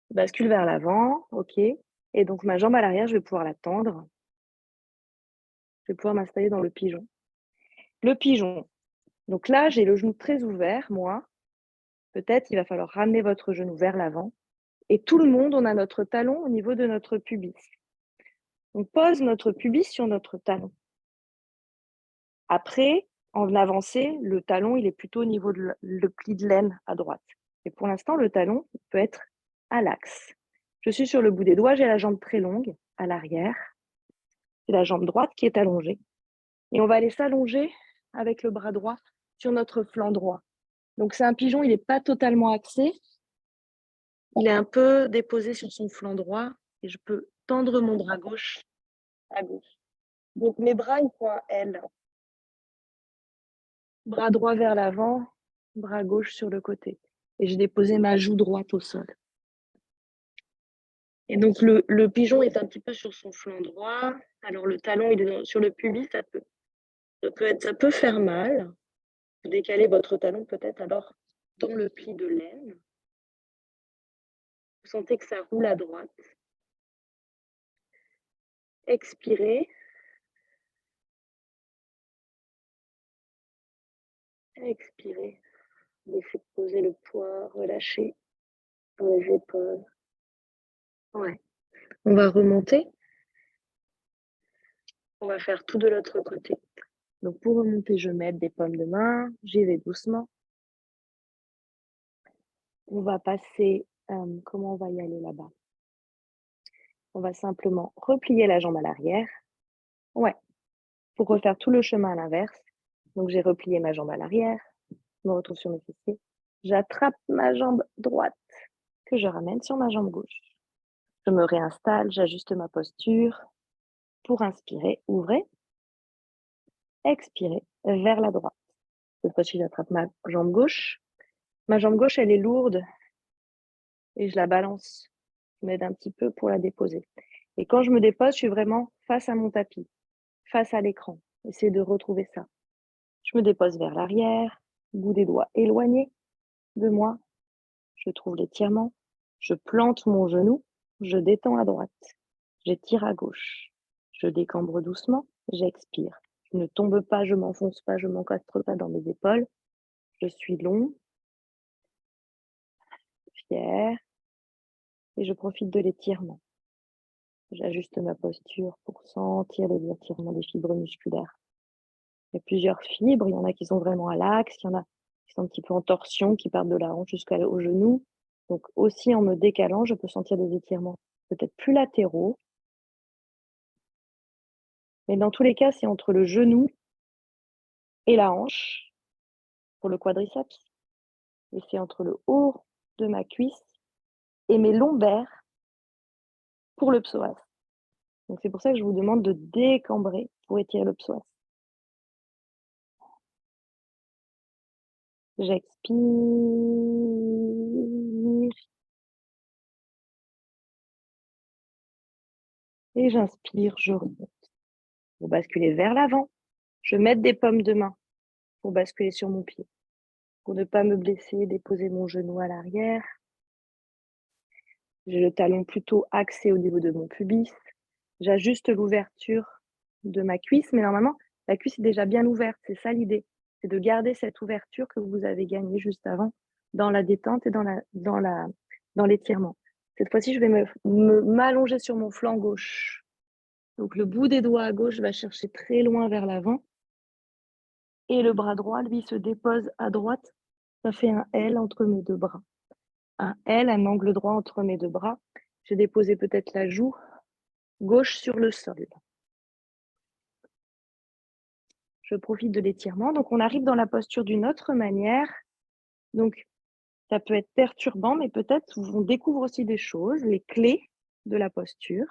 Je bascule vers l'avant, ok. Et donc ma jambe à l'arrière, je vais pouvoir la tendre. Je vais pouvoir m'installer dans le pigeon. Le pigeon. Donc là, j'ai le genou très ouvert, moi. Peut-être il va falloir ramener votre genou vers l'avant. Et tout le monde, on a notre talon au niveau de notre pubis. On pose notre pubis sur notre talon. Après, en avancée, le talon, il est plutôt au niveau de le pli de l'aine à droite. Et pour l'instant, le talon peut être à l'axe. Je suis sur le bout des doigts, j'ai la jambe très longue à l'arrière. C'est la jambe droite qui est allongée. Et on va aller s'allonger avec le bras droit sur notre flanc droit. Donc c'est un pigeon, il n'est pas totalement axé. Il est un peu déposé sur son flanc droit et je peux tendre mon bras gauche à gauche. Donc mes bras, ils font un L. Bras droit vers l'avant, bras gauche sur le côté. Et j'ai déposé ma joue droite au sol. Et donc le pigeon est un petit peu sur son flanc droit. Alors le talon, il est sur le pubis, ça peut faire mal. Vous décalez votre talon peut-être alors dans le pli de l'aine. Vous sentez que ça roule à droite. Expirez. Expirez. Laissez poser le poids, relâchez dans les épaules. Ouais. On va remonter. On va faire tout de l'autre côté. Donc pour remonter, je mets des paumes de main. J'y vais doucement. On va passer, comment on va y aller là-bas? On va simplement replier la jambe à l'arrière. Ouais, pour refaire tout le chemin à l'inverse. Donc j'ai replié ma jambe à l'arrière. Je me retrouve sur mes fessiers. J'attrape ma jambe droite que je ramène sur ma jambe gauche. Je me réinstalle, j'ajuste ma posture. Pour inspirer, ouvrez. Expirez vers la droite. Cette fois-ci, j'attrape ma jambe gauche. Ma jambe gauche, elle est lourde et je la balance. Je m'aide un petit peu pour la déposer. Et quand je me dépose, je suis vraiment face à mon tapis, face à l'écran. Essayez de retrouver ça. Je me dépose vers l'arrière, bout des doigts éloigné de moi. Je trouve l'étirement. Je plante mon genou. Je détends à droite. J'étire à gauche. Je décambre doucement. J'expire. Je ne tombe pas, je m'enfonce pas, je m'encastre pas dans mes épaules. Je suis long, fier, et je profite de l'étirement. J'ajuste ma posture pour sentir les étirements des fibres musculaires. Il y a plusieurs fibres, il y en a qui sont vraiment à l'axe, il y en a qui sont un petit peu en torsion, qui partent de la hanche jusqu'au genou. Donc aussi en me décalant, je peux sentir des étirements peut-être plus latéraux. Mais dans tous les cas, c'est entre le genou et la hanche pour le quadriceps. Et c'est entre le haut de ma cuisse et mes lombaires pour le psoas. Donc c'est pour ça que je vous demande de décambrer pour étirer le psoas. J'expire. Et j'inspire, je remonte. Pour basculer vers l'avant, je mets des paumes de main pour basculer sur mon pied. Pour ne pas me blesser, déposer mon genou à l'arrière. J'ai le talon plutôt axé au niveau de mon pubis. J'ajuste l'ouverture de ma cuisse, mais normalement, la cuisse est déjà bien ouverte. C'est ça l'idée. C'est de garder cette ouverture que vous avez gagnée juste avant dans la détente et dans l'étirement. Cette fois-ci, je vais m'allonger sur mon flanc gauche. Donc, le bout des doigts à gauche va chercher très loin vers l'avant. Et le bras droit, lui, se dépose à droite. Ça fait un L entre mes deux bras. Un L, un angle droit entre mes deux bras. J'ai déposé peut-être la joue gauche sur le sol. Je profite de l'étirement. Donc, on arrive dans la posture d'une autre manière. Donc, ça peut être perturbant, mais peut-être on découvre aussi des choses, les clés de la posture.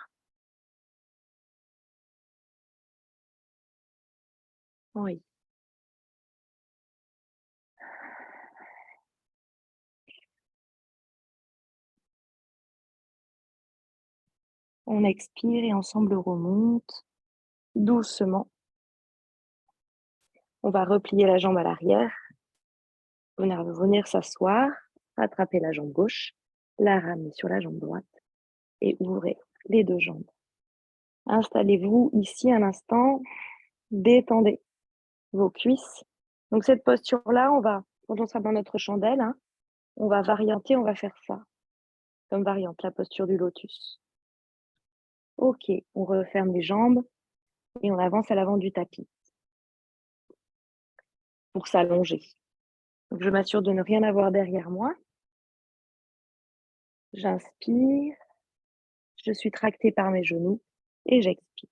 Oui. On expire et ensemble on remonte doucement. On va replier la jambe à l'arrière. Venir s'asseoir, attraper la jambe gauche. la ramener sur la jambe droite et ouvrez les deux jambes. Installez-vous ici un instant, détendez vos cuisses. Donc cette posture-là, quand on sera dans notre chandelle, hein, on va varianter, on va faire ça, comme variante, la posture du lotus. Ok, on referme les jambes et on avance à l'avant du tapis pour s'allonger. Donc je m'assure de ne rien avoir derrière moi. J'inspire, je suis tractée par mes genoux et j'expire.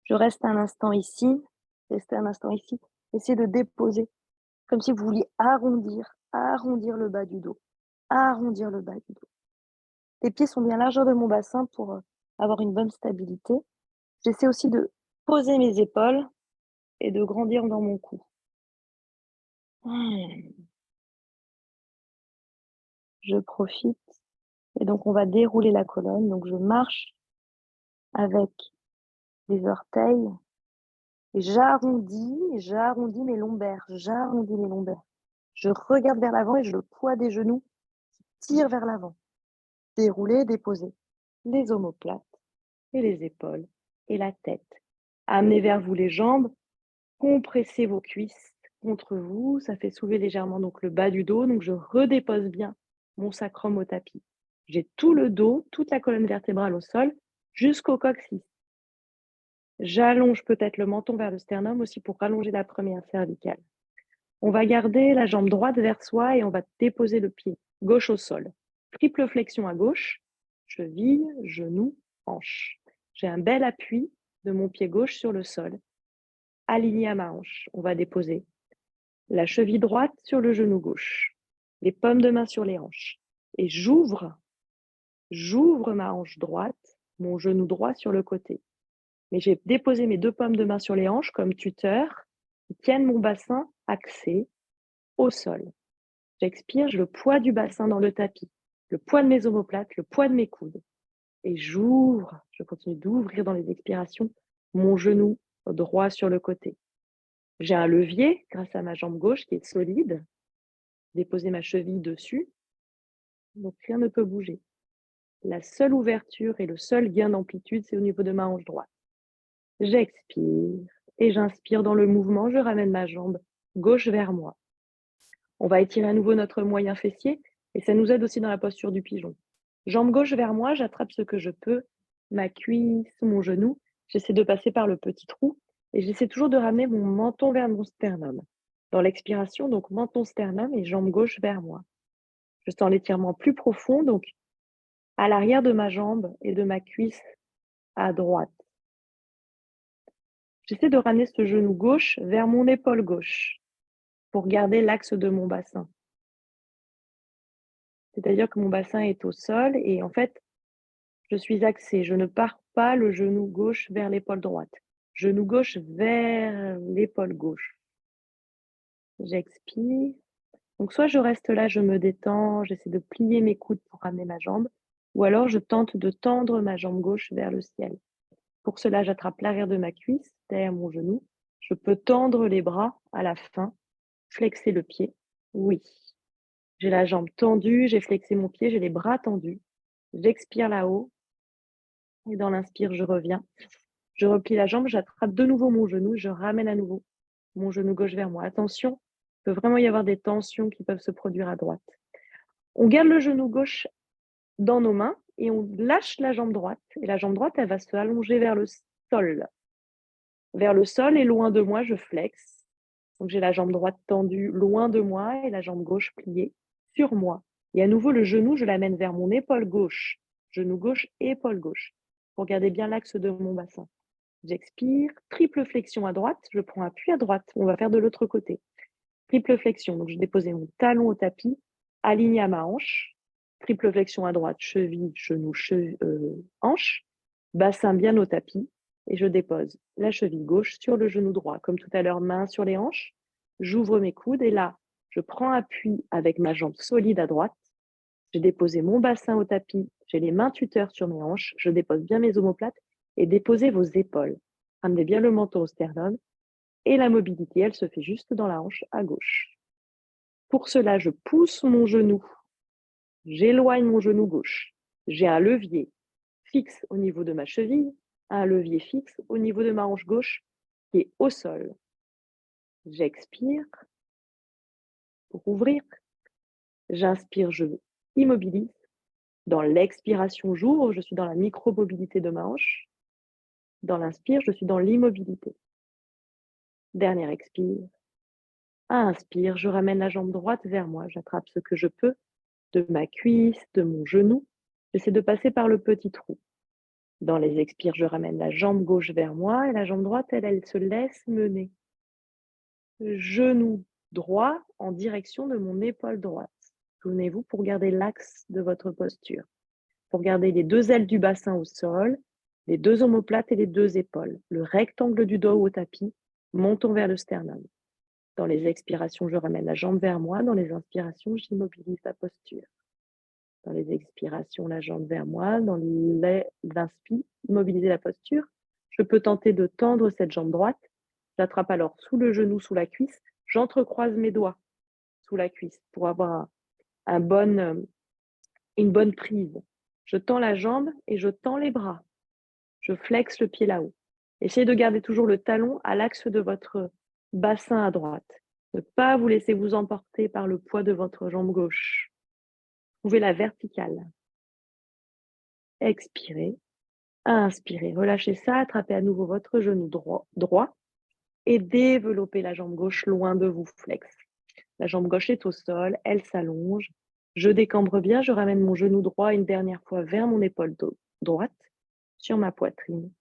Je reste un instant ici, restez un instant ici, essayez de déposer, comme si vous vouliez arrondir le bas du dos, arrondir le bas du dos. Les pieds sont bien largeur de mon bassin pour avoir une bonne stabilité. J'essaie aussi de poser mes épaules et de grandir dans mon cou. Je profite et donc on va dérouler la colonne. Donc je marche avec les orteils et j'arrondis mes lombaires, Je regarde vers l'avant et j'ai le poids des genoux qui tire vers l'avant. Dérouler, déposer les omoplates et les épaules et la tête. Amenez vers vous les jambes, compressez vos cuisses contre vous, ça fait soulever légèrement donc le bas du dos, donc je redépose bien mon sacrum au tapis. J'ai tout le dos, toute la colonne vertébrale au sol, jusqu'au coccyx. J'allonge peut-être le menton vers le sternum aussi pour rallonger la première cervicale. On va garder la jambe droite vers soi et on va déposer le pied gauche au sol. Triple flexion à gauche, cheville, genou, hanche. J'ai un bel appui de mon pied gauche sur le sol, aligné à ma hanche. On va déposer la cheville droite sur le genou gauche, les paumes de main sur les hanches. Et j'ouvre ma hanche droite, mon genou droit sur le côté. Mais j'ai déposé mes deux paumes de main sur les hanches comme tuteur, qui tiennent mon bassin axé au sol. J'expire, j'ai le poids du bassin dans le tapis, le poids de mes omoplates, le poids de mes coudes. Et j'ouvre, je continue d'ouvrir dans les expirations mon genou droit sur le côté. J'ai un levier grâce à ma jambe gauche qui est solide. Déposer ma cheville dessus. Donc rien ne peut bouger. La seule ouverture et le seul gain d'amplitude, c'est au niveau de ma hanche droite. J'expire et j'inspire dans le mouvement, je ramène ma jambe gauche vers moi. On va étirer à nouveau notre moyen fessier et ça nous aide aussi dans la posture du pigeon. Jambe gauche vers moi, j'attrape ce que je peux, ma cuisse, mon genou. J'essaie de passer par le petit trou et j'essaie toujours de ramener mon menton vers mon sternum. Dans l'expiration, donc menton sternum et jambe gauche vers moi. Je sens l'étirement plus profond, donc à l'arrière de ma jambe et de ma cuisse à droite. J'essaie de ramener ce genou gauche vers mon épaule gauche pour garder l'axe de mon bassin. C'est-à-dire que mon bassin est au sol et en fait, je suis axée. Je ne pars pas le genou gauche vers l'épaule droite. Genou gauche vers l'épaule gauche. J'expire. Donc soit je reste là, je me détends, j'essaie de plier mes coudes pour ramener ma jambe, ou alors je tente de tendre ma jambe gauche vers le ciel. Pour cela, j'attrape l'arrière de ma cuisse, derrière mon genou. Je peux tendre les bras à la fin, flexer le pied. Oui. J'ai la jambe tendue, j'ai flexé mon pied, j'ai les bras tendus. J'expire là-haut. Et dans l'inspire, je reviens. Je replie la jambe, j'attrape de nouveau mon genou, je ramène à nouveau mon genou gauche vers moi. Attention, il peut vraiment y avoir des tensions qui peuvent se produire à droite. On garde le genou gauche dans nos mains et on lâche la jambe droite. Et la jambe droite, elle va se allonger vers le sol. Vers le sol et loin de moi, je flexe. Donc j'ai la jambe droite tendue loin de moi et la jambe gauche pliée sur moi. Et à nouveau, le genou, je l'amène vers mon épaule gauche. Genou gauche, épaule gauche. Pour garder bien l'axe de mon bassin. J'expire, triple flexion à droite, je prends appui à droite. On va faire de l'autre côté. Triple flexion, donc je déposais mon talon au tapis, aligné à ma hanche. Triple flexion à droite, cheville, genou, hanche. Bassin bien au tapis. Et je dépose la cheville gauche sur le genou droit. Comme tout à l'heure, main sur les hanches. J'ouvre mes coudes et là, je prends appui avec ma jambe solide à droite. J'ai déposé mon bassin au tapis. J'ai les mains tuteurs sur mes hanches. Je dépose bien mes omoplates et déposez vos épaules. Ramenez bien le menton au sternum et la mobilité, elle se fait juste dans la hanche à gauche. Pour cela, je pousse mon genou J'éloigne mon genou gauche. J'ai un levier fixe au niveau de ma cheville, un levier fixe au niveau de ma hanche gauche qui est au sol. J'expire pour ouvrir. J'inspire, je immobilise. Dans l'expiration, j'ouvre, je suis dans la micro-mobilité de ma hanche. Dans l'inspire, je suis dans l'immobilité. Dernière expire. Inspire, je ramène la jambe droite vers moi. J'attrape ce que je peux de ma cuisse, de mon genou. J'essaie de passer par le petit trou. Dans les expires, je ramène la jambe gauche vers moi et la jambe droite, elle se laisse mener. Genou droit en direction de mon épaule droite. Souvenez-vous pour garder l'axe de votre posture. Pour garder les deux ailes du bassin au sol, les deux omoplates et les deux épaules. Le rectangle du dos au tapis, montons vers le sternum. Dans les expirations, je ramène la jambe vers moi. Dans les inspirations, j'immobilise la posture. Dans les expirations, la jambe vers moi. Dans les inspirations, immobiliser la posture. Je peux tenter de tendre cette jambe droite. J'attrape alors sous le genou, sous la cuisse. J'entrecroise mes doigts sous la cuisse pour avoir une bonne prise. Je tends la jambe et je tends les bras. Je flexe le pied là-haut. Essayez de garder toujours le talon à l'axe de votre bassin à droite. Ne pas vous laisser vous emporter par le poids de votre jambe gauche. Trouvez la verticale. Expirez. Inspirez. Relâchez ça. Attrapez à nouveau votre genou droit et développez la jambe gauche loin de vous. Flex. La jambe gauche est au sol. Elle s'allonge. Je décambre bien. Je ramène mon genou droit une dernière fois vers mon épaule droite sur ma poitrine.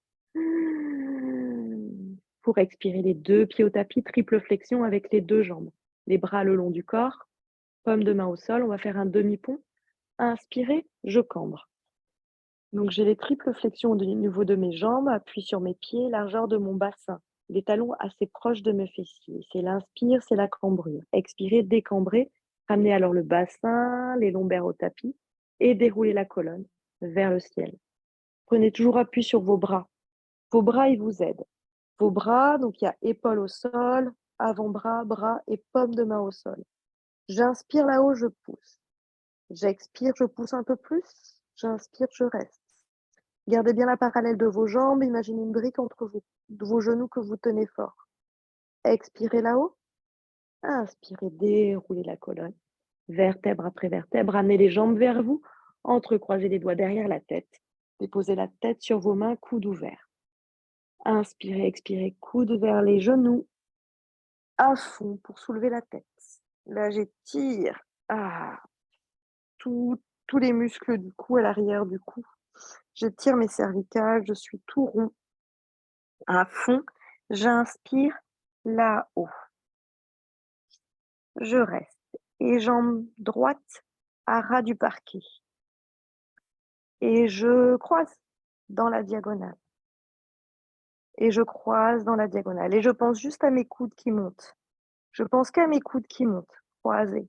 Pour expirer, les deux pieds au tapis, triple flexion avec les deux jambes. Les bras le long du corps, paume de main au sol. On va faire un demi-pont. Inspirez, je cambre. Donc j'ai les triples flexions au niveau de mes jambes, appui sur mes pieds, largeur de mon bassin. Les talons assez proches de mes fessiers. C'est l'inspire, c'est la cambrure. Expirez, décambrez. Ramenez alors le bassin, les lombaires au tapis et déroulez la colonne vers le ciel. Prenez toujours appui sur vos bras. Vos bras, ils vous aident. Vos bras, donc il y a épaule au sol, avant-bras, bras et paume de main au sol. J'inspire là-haut, je pousse. J'expire, je pousse un peu plus. J'inspire, je reste. Gardez bien la parallèle de vos jambes. Imaginez une brique entre vos genoux que vous tenez fort. Expirez là-haut. Inspirez, déroulez la colonne. Vertèbre après vertèbre, ramenez les jambes vers vous. Entrecroisez les doigts derrière la tête. Déposez la tête sur vos mains, coudes ouverts. Inspirez, expirez, coudes vers les genoux. À fond pour soulever la tête. Là, j'étire tous les muscles du cou à l'arrière du cou. J'étire mes cervicales, je suis tout rond. À fond, j'inspire là-haut. Je reste. Et jambe droite à ras du parquet. Et je croise dans la diagonale. Et je croise dans la diagonale. Et je pense juste à mes coudes qui montent. Je pense qu'à mes coudes qui montent, croisés.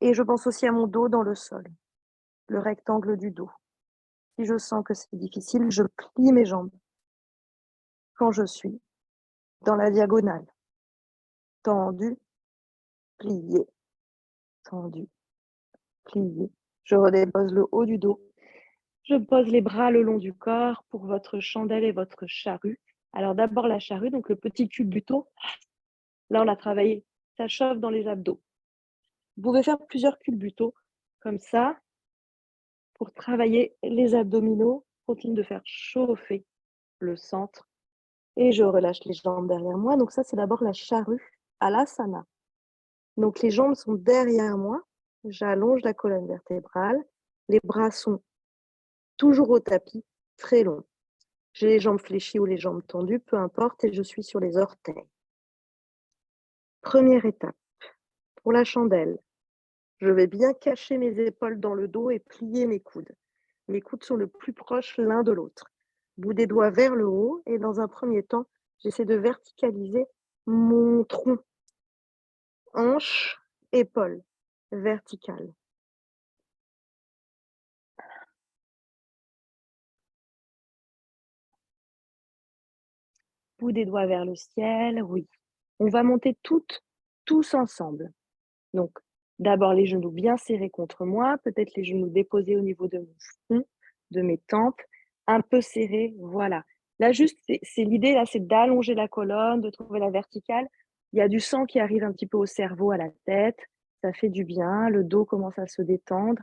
Et je pense aussi à mon dos dans le sol, le rectangle du dos. Si je sens que c'est difficile, je plie mes jambes quand je suis dans la diagonale. Tendu, plié, tendu, plié. Je redépose le haut du dos. Je pose les bras le long du corps pour votre chandelle et votre charrue. Alors d'abord la charrue, donc le petit culbuto. Là, on a travaillé, ça chauffe dans les abdos. Vous pouvez faire plusieurs culbutos comme ça pour travailler les abdominaux. Continue de faire chauffer le centre. Et je relâche les jambes derrière moi. Donc ça, c'est d'abord la charrue à l'asana. Donc les jambes sont derrière moi. J'allonge la colonne vertébrale. Les bras sont toujours au tapis, très longs. J'ai les jambes fléchies ou les jambes tendues, peu importe, et je suis sur les orteils. Première étape, pour la chandelle, je vais bien cacher mes épaules dans le dos et plier mes coudes. Mes coudes sont le plus proches l'un de l'autre. Bout des doigts vers le haut, et dans un premier temps, j'essaie de verticaliser mon tronc. Hanche, épaules, verticale. Bout des doigts vers le ciel, oui. On va monter tous ensemble. Donc, D'abord, les genoux bien serrés contre moi, peut-être les genoux déposés au niveau de mon front, de mes tempes, un peu serrés, voilà. Là, juste, c'est l'idée, là, c'est d'allonger la colonne, de trouver la verticale. Il y a du sang qui arrive un petit peu au cerveau, à la tête. Ça fait du bien. Le dos commence à se détendre.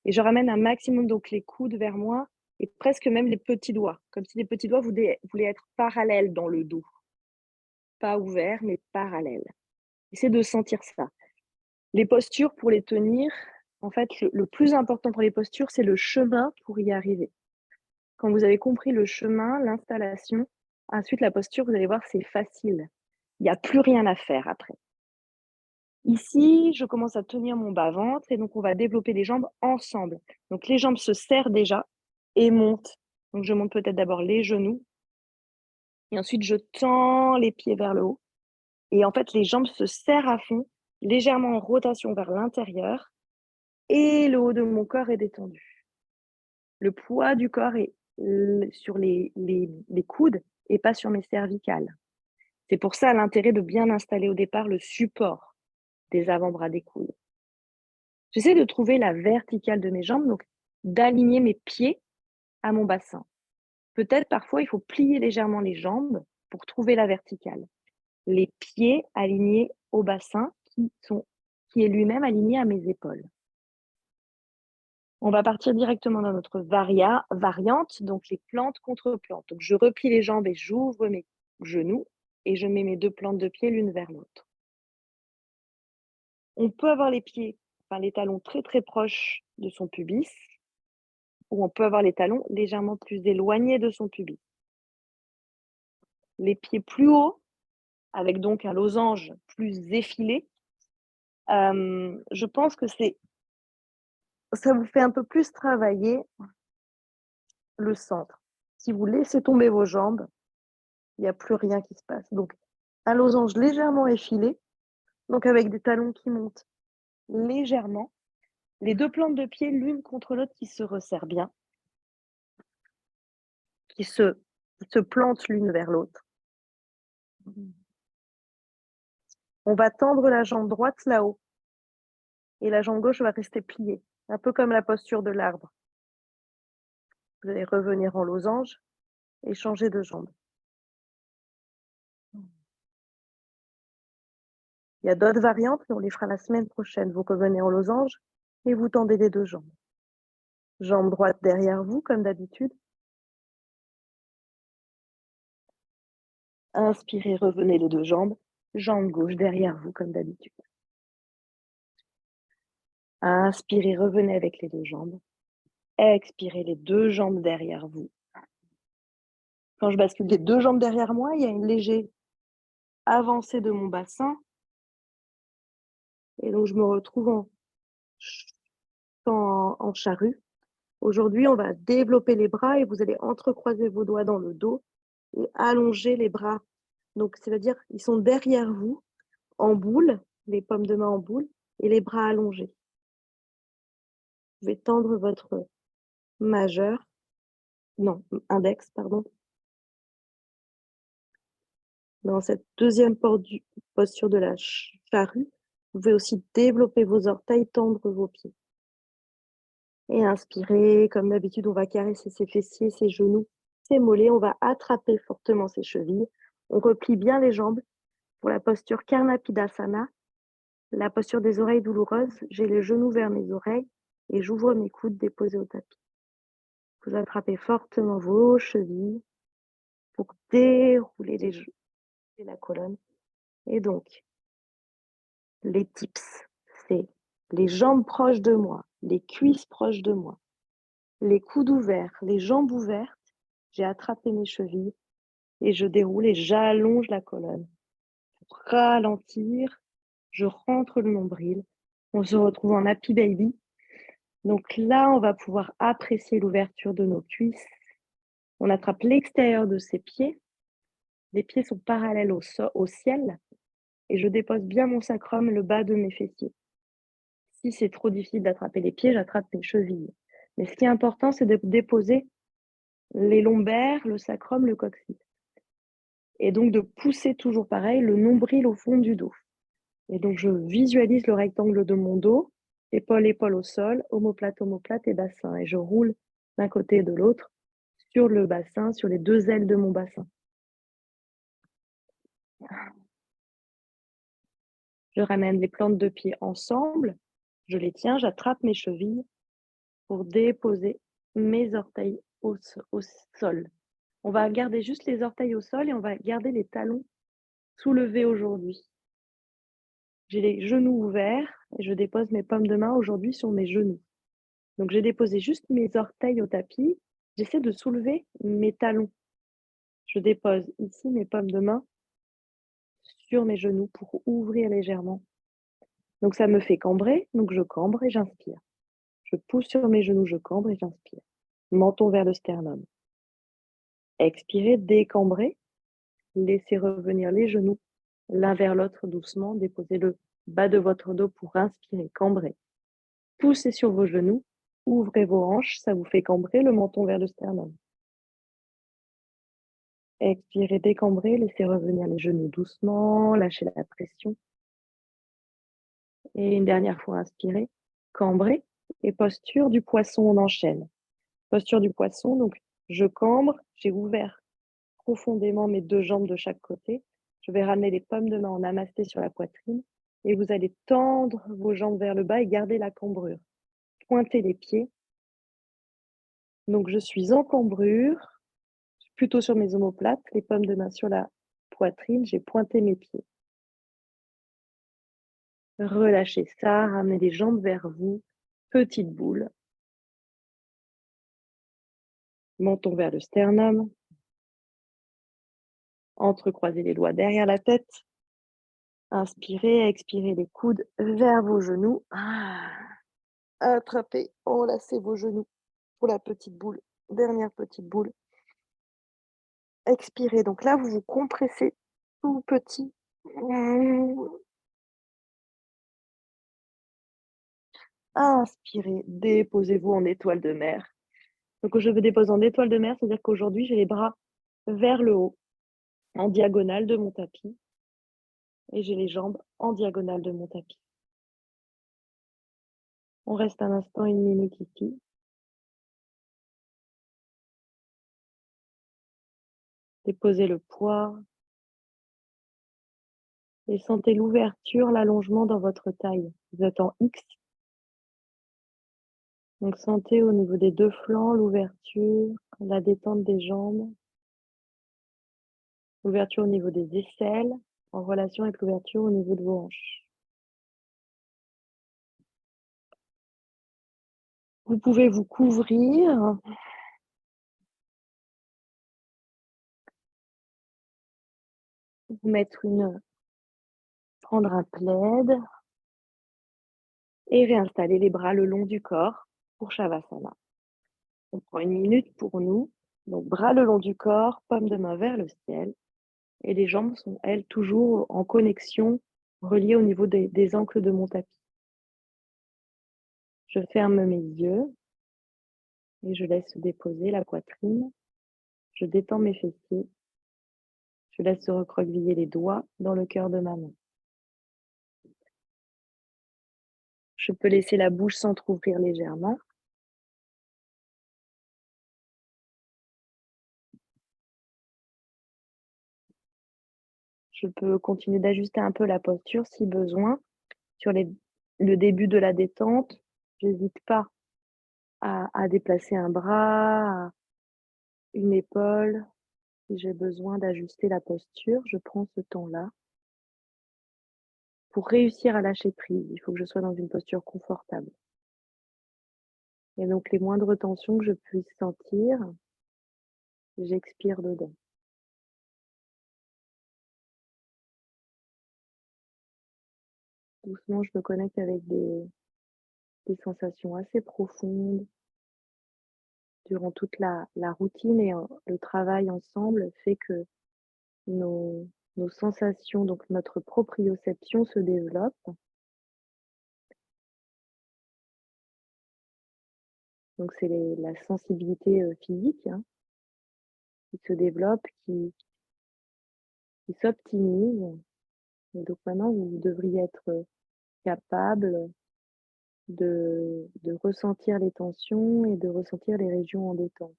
Et je ramène un maximum donc les coudes vers moi et presque même les petits doigts, comme si les petits doigts voulaient être parallèles dans le dos. Pas ouverts, mais parallèles. Essayez de sentir ça. Les postures, pour les tenir, en fait, le plus important pour les postures, c'est le chemin pour y arriver. Quand vous avez compris le chemin, l'installation, ensuite la posture, vous allez voir, c'est facile. Il n'y a plus rien à faire après. Ici, je commence à tenir mon bas-ventre et donc on va développer les jambes ensemble. Donc les jambes se serrent déjà et montent. Donc je monte peut-être d'abord les genoux et ensuite je tends les pieds vers le haut. Et en fait, les jambes se serrent à fond, légèrement en rotation vers l'intérieur et le haut de mon corps est détendu. Le poids du corps est sur les coudes et pas sur mes cervicales. C'est pour ça l'intérêt de bien installer au départ le support des avant-bras des coudes. J'essaie de trouver la verticale de mes jambes, donc d'aligner mes pieds à mon bassin. Peut-être parfois il faut plier légèrement les jambes pour trouver la verticale. Les pieds alignés au bassin qui est lui-même aligné à mes épaules. On va partir directement dans notre variante, donc les plantes contre plantes. Donc je replie les jambes et j'ouvre mes genoux et je mets mes 2 plantes de pied l'une vers l'autre. On peut avoir les talons très très proches de son pubis, ou on peut avoir les talons légèrement plus éloignés de son pubis. Les pieds plus hauts, avec donc un losange plus effilé, je pense que ça vous fait un peu plus travailler le centre. Si vous laissez tomber vos jambes, il n'y a plus rien qui se passe. Donc, un losange légèrement effilé, donc avec des talons qui montent légèrement, les 2 plantes de pied l'une contre l'autre qui se resserrent bien, qui se plantent l'une vers l'autre. On va tendre la jambe droite là-haut et la jambe gauche va rester pliée, un peu comme la posture de l'arbre. Vous allez revenir en losange et changer de jambe. Il y a d'autres variantes, mais on les fera la semaine prochaine. Vous revenez en losange et vous tendez les 2 jambes. Jambe droite derrière vous, comme d'habitude. Inspirez, revenez les 2 jambes. Jambe gauche derrière vous, comme d'habitude. Inspirez, revenez avec les 2 jambes. Expirez, les 2 jambes derrière vous. Quand je bascule les 2 jambes derrière moi, il y a une légère avancée de mon bassin. Et donc, je me retrouve en charrue. Aujourd'hui, on va développer les bras et vous allez entrecroiser vos doigts dans le dos et allonger les bras. Donc, c'est-à-dire, ils sont derrière vous, en boule, les paumes de main en boule, et les bras allongés. Vous pouvez tendre votre index, pardon. Dans cette deuxième posture de la charrue, vous pouvez aussi développer vos orteils, tendre vos pieds. Et inspirez, comme d'habitude, on va caresser ses fessiers, ses genoux, ses mollets, on va attraper fortement ses chevilles. On replie bien les jambes pour la posture Karnapidasana, la posture des oreilles douloureuses. J'ai les genoux vers mes oreilles et j'ouvre mes coudes déposés au tapis. Vous attrapez fortement vos chevilles pour dérouler les genoux et la colonne. Et donc, les tips, c'est les jambes proches de moi, les cuisses proches de moi, les coudes ouverts, les jambes ouvertes. J'ai attrapé mes chevilles et je déroule et j'allonge la colonne. Pour ralentir, je rentre le nombril. On se retrouve en Happy Baby. Donc là, on va pouvoir apprécier l'ouverture de nos cuisses. On attrape l'extérieur de ses pieds. Les pieds sont parallèles au ciel. Et je dépose bien mon sacrum, le bas de mes fessiers. Si c'est trop difficile d'attraper les pieds, j'attrape mes chevilles. Mais ce qui est important, c'est de déposer les lombaires, le sacrum, le coccyx. Et donc de pousser toujours pareil, le nombril au fond du dos. Et donc, je visualise le rectangle de mon dos, épaule, épaule au sol, omoplate, omoplate et bassin. Et je roule d'un côté et de l'autre sur le bassin, sur les 2 ailes de mon bassin. Je ramène les plantes de pied ensemble, je les tiens, j'attrape mes chevilles pour déposer mes orteils au sol. On va garder juste les orteils au sol et on va garder les talons soulevés aujourd'hui. J'ai les genoux ouverts et je dépose mes paumes de main aujourd'hui sur mes genoux. Donc j'ai déposé juste mes orteils au tapis. J'essaie de soulever mes talons. Je dépose ici mes paumes de main sur mes genoux pour ouvrir légèrement. Donc ça me fait cambrer, donc je cambre et j'inspire. Je pousse sur mes genoux, je cambre et j'inspire. Menton vers le sternum. Expirez, décambrez. Laissez revenir les genoux l'un vers l'autre doucement. Déposez le bas de votre dos pour inspirer, cambrer. Poussez sur vos genoux, ouvrez vos hanches, ça vous fait cambrer le menton vers le sternum. Expirez, décambrez, laissez revenir les genoux doucement, lâchez la pression. Et une dernière fois, inspirez, cambrez. Et posture du poisson, on enchaîne. Posture du poisson, donc je cambre, j'ai ouvert profondément mes 2 jambes de chaque côté. Je vais ramener les paumes de main en namasté sur la poitrine et vous allez tendre vos jambes vers le bas et garder la cambrure. Pointez les pieds. Donc je suis en cambrure, plutôt sur mes omoplates, les paumes de main sur la poitrine, j'ai pointé mes pieds. Relâchez ça, ramenez les jambes vers vous, petite boule. Menton vers le sternum. Entrecroisez les doigts derrière la tête. Inspirez, expirez les coudes vers vos genoux. Attrapez, enlacez vos genoux pour la petite boule. Dernière petite boule. Expirez. Donc là, vous vous compressez tout petit. Inspirez, déposez-vous en étoile de mer. Donc je me dépose en étoile de mer, c'est-à-dire qu'aujourd'hui, j'ai les bras vers le haut, en diagonale de mon tapis. Et j'ai les jambes en diagonale de mon tapis. On reste un instant, 1 minute ici. Déposez le poids. Et sentez l'ouverture, l'allongement dans votre taille. Vous êtes en X. Donc sentez au niveau des 2 flancs l'ouverture, la détente des jambes. L'ouverture au niveau des aisselles, en relation avec l'ouverture au niveau de vos hanches. Vous pouvez vous couvrir. Vous mettre prendre un plaid et réinstaller les bras le long du corps pour Shavasana. On prend 1 minute pour nous. Donc bras le long du corps, paume de main vers le ciel. Et les jambes sont, elles, toujours en connexion, reliées au niveau des ancles de mon tapis. Je ferme mes yeux et je laisse se déposer la poitrine. Je détends mes fessiers. Je laisse se recroqueviller les doigts dans le cœur de ma main. Je peux laisser la bouche s'entrouvrir légèrement. Je peux continuer d'ajuster un peu la posture si besoin. Sur le début de la détente, j'hésite pas à déplacer un bras, une épaule. Si j'ai besoin d'ajuster la posture, je prends ce temps-là. Pour réussir à lâcher prise, il faut que je sois dans une posture confortable. Et donc les moindres tensions que je puisse sentir, j'expire dedans. Doucement, je me connecte avec des sensations assez profondes. Durant toute la routine et le travail ensemble fait que nos sensations, donc notre proprioception se développe. Donc c'est la sensibilité physique qui se développe, qui s'optimise Et donc maintenant, vous devriez être capable de ressentir les tensions et de ressentir les régions en détente.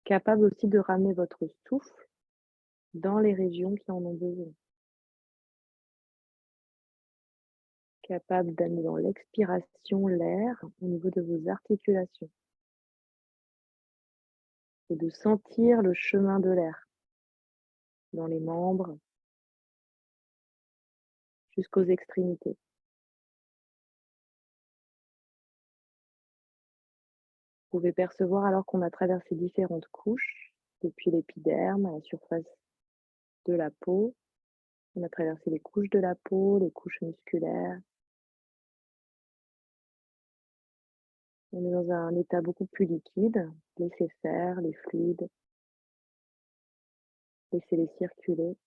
Capable aussi de ramener votre souffle dans les régions qui en ont besoin. Capable d'amener dans l'expiration l'air au niveau de vos articulations et de sentir le chemin de l'air dans les membres jusqu'aux extrémités. Vous pouvez percevoir alors qu'on a traversé différentes couches, depuis l'épiderme à la surface de la peau. On a traversé les couches de la peau, les couches musculaires. On est dans un état beaucoup plus liquide. Laissez faire les fluides. Laissez-les circuler.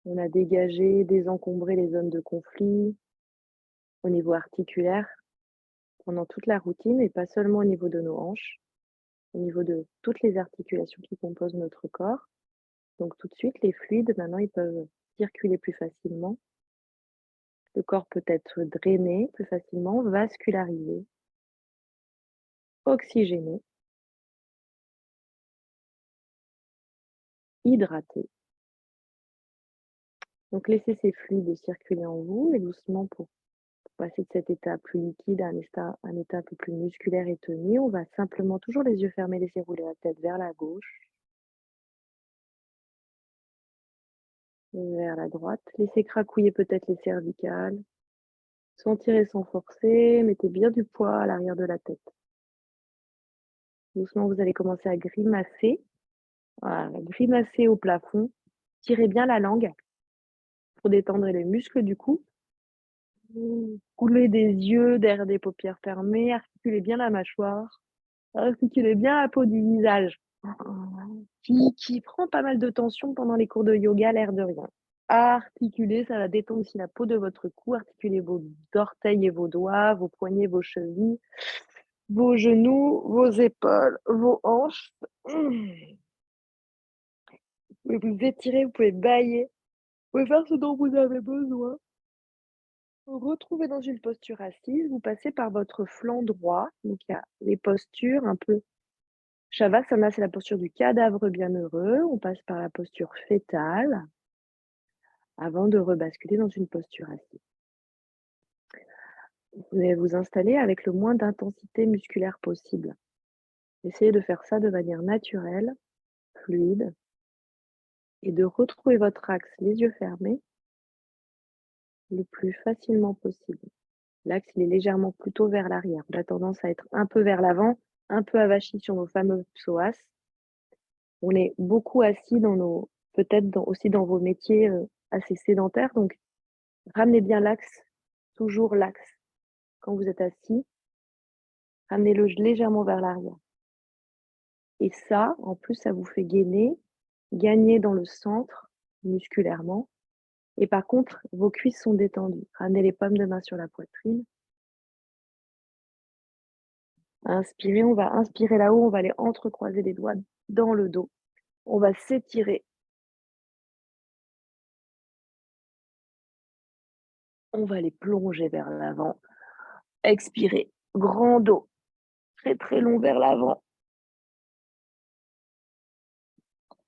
On a dégagé, désencombré les zones de conflit au niveau articulaire pendant toute la routine et pas seulement au niveau de nos hanches, au niveau de toutes les articulations qui composent notre corps. Donc tout de suite, les fluides, maintenant, ils peuvent circuler plus facilement. Le corps peut être drainé plus facilement, vascularisé, oxygéné, hydraté. Donc laissez ces fluides circuler en vous et doucement pour passer de cet état plus liquide à un état un peu plus musculaire et tenu, on va simplement toujours les yeux fermés, laisser rouler la tête vers la gauche, vers la droite. Laissez cracouiller peut-être les cervicales. Sans tirer, sans forcer, mettez bien du poids à l'arrière de la tête. Doucement, vous allez commencer à grimacer. Voilà, grimacer au plafond. Tirez bien la langue pour détendre les muscles du cou. Coulez des yeux derrière des paupières fermées. Articulez bien la mâchoire. Articulez bien la peau du visage. Qui prend pas mal de tension pendant les cours de yoga, l'air de rien. Articulez, ça va détendre aussi la peau de votre cou. Articulez vos orteils et vos doigts, vos poignets, vos chevilles, vos genoux, vos épaules, vos hanches. Vous pouvez vous étirer, vous pouvez bâiller, vous pouvez faire ce dont vous avez besoin. Vous retrouvez dans une posture assise, vous passez par votre flanc droit. Donc il y a les postures un peu. Shavasana, c'est la posture du cadavre bienheureux. On passe par la posture fétale avant de rebasculer dans une posture assise. Vous allez vous installer avec le moins d'intensité musculaire possible. Essayez de faire ça de manière naturelle, fluide, et de retrouver votre axe les yeux fermés le plus facilement possible. L'axe, il est légèrement plutôt vers l'arrière. On a tendance à être un peu vers l'avant, un peu avachi sur nos fameux psoas. On est beaucoup assis peut-être aussi dans vos métiers assez sédentaires. Donc, ramenez bien l'axe, toujours l'axe. Quand vous êtes assis, ramenez-le légèrement vers l'arrière. Et ça, en plus, ça vous fait gagner dans le centre musculairement. Et par contre, vos cuisses sont détendues. Ramenez les paumes de main sur la poitrine. Inspirez, on va inspirer là-haut, on va aller entrecroiser les doigts dans le dos. On va s'étirer. On va les plonger vers l'avant. Expirez, grand dos, très très long vers l'avant.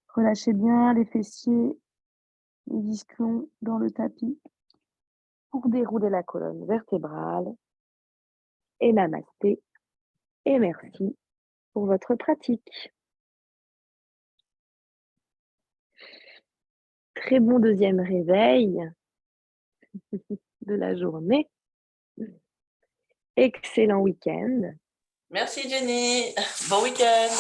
Relâchez bien les fessiers, les ischions dans le tapis pour dérouler la colonne vertébrale. Et namasté. Et merci pour votre pratique. Très bon deuxième réveil de la journée. Excellent week-end. Merci Jenny. Bon week-end.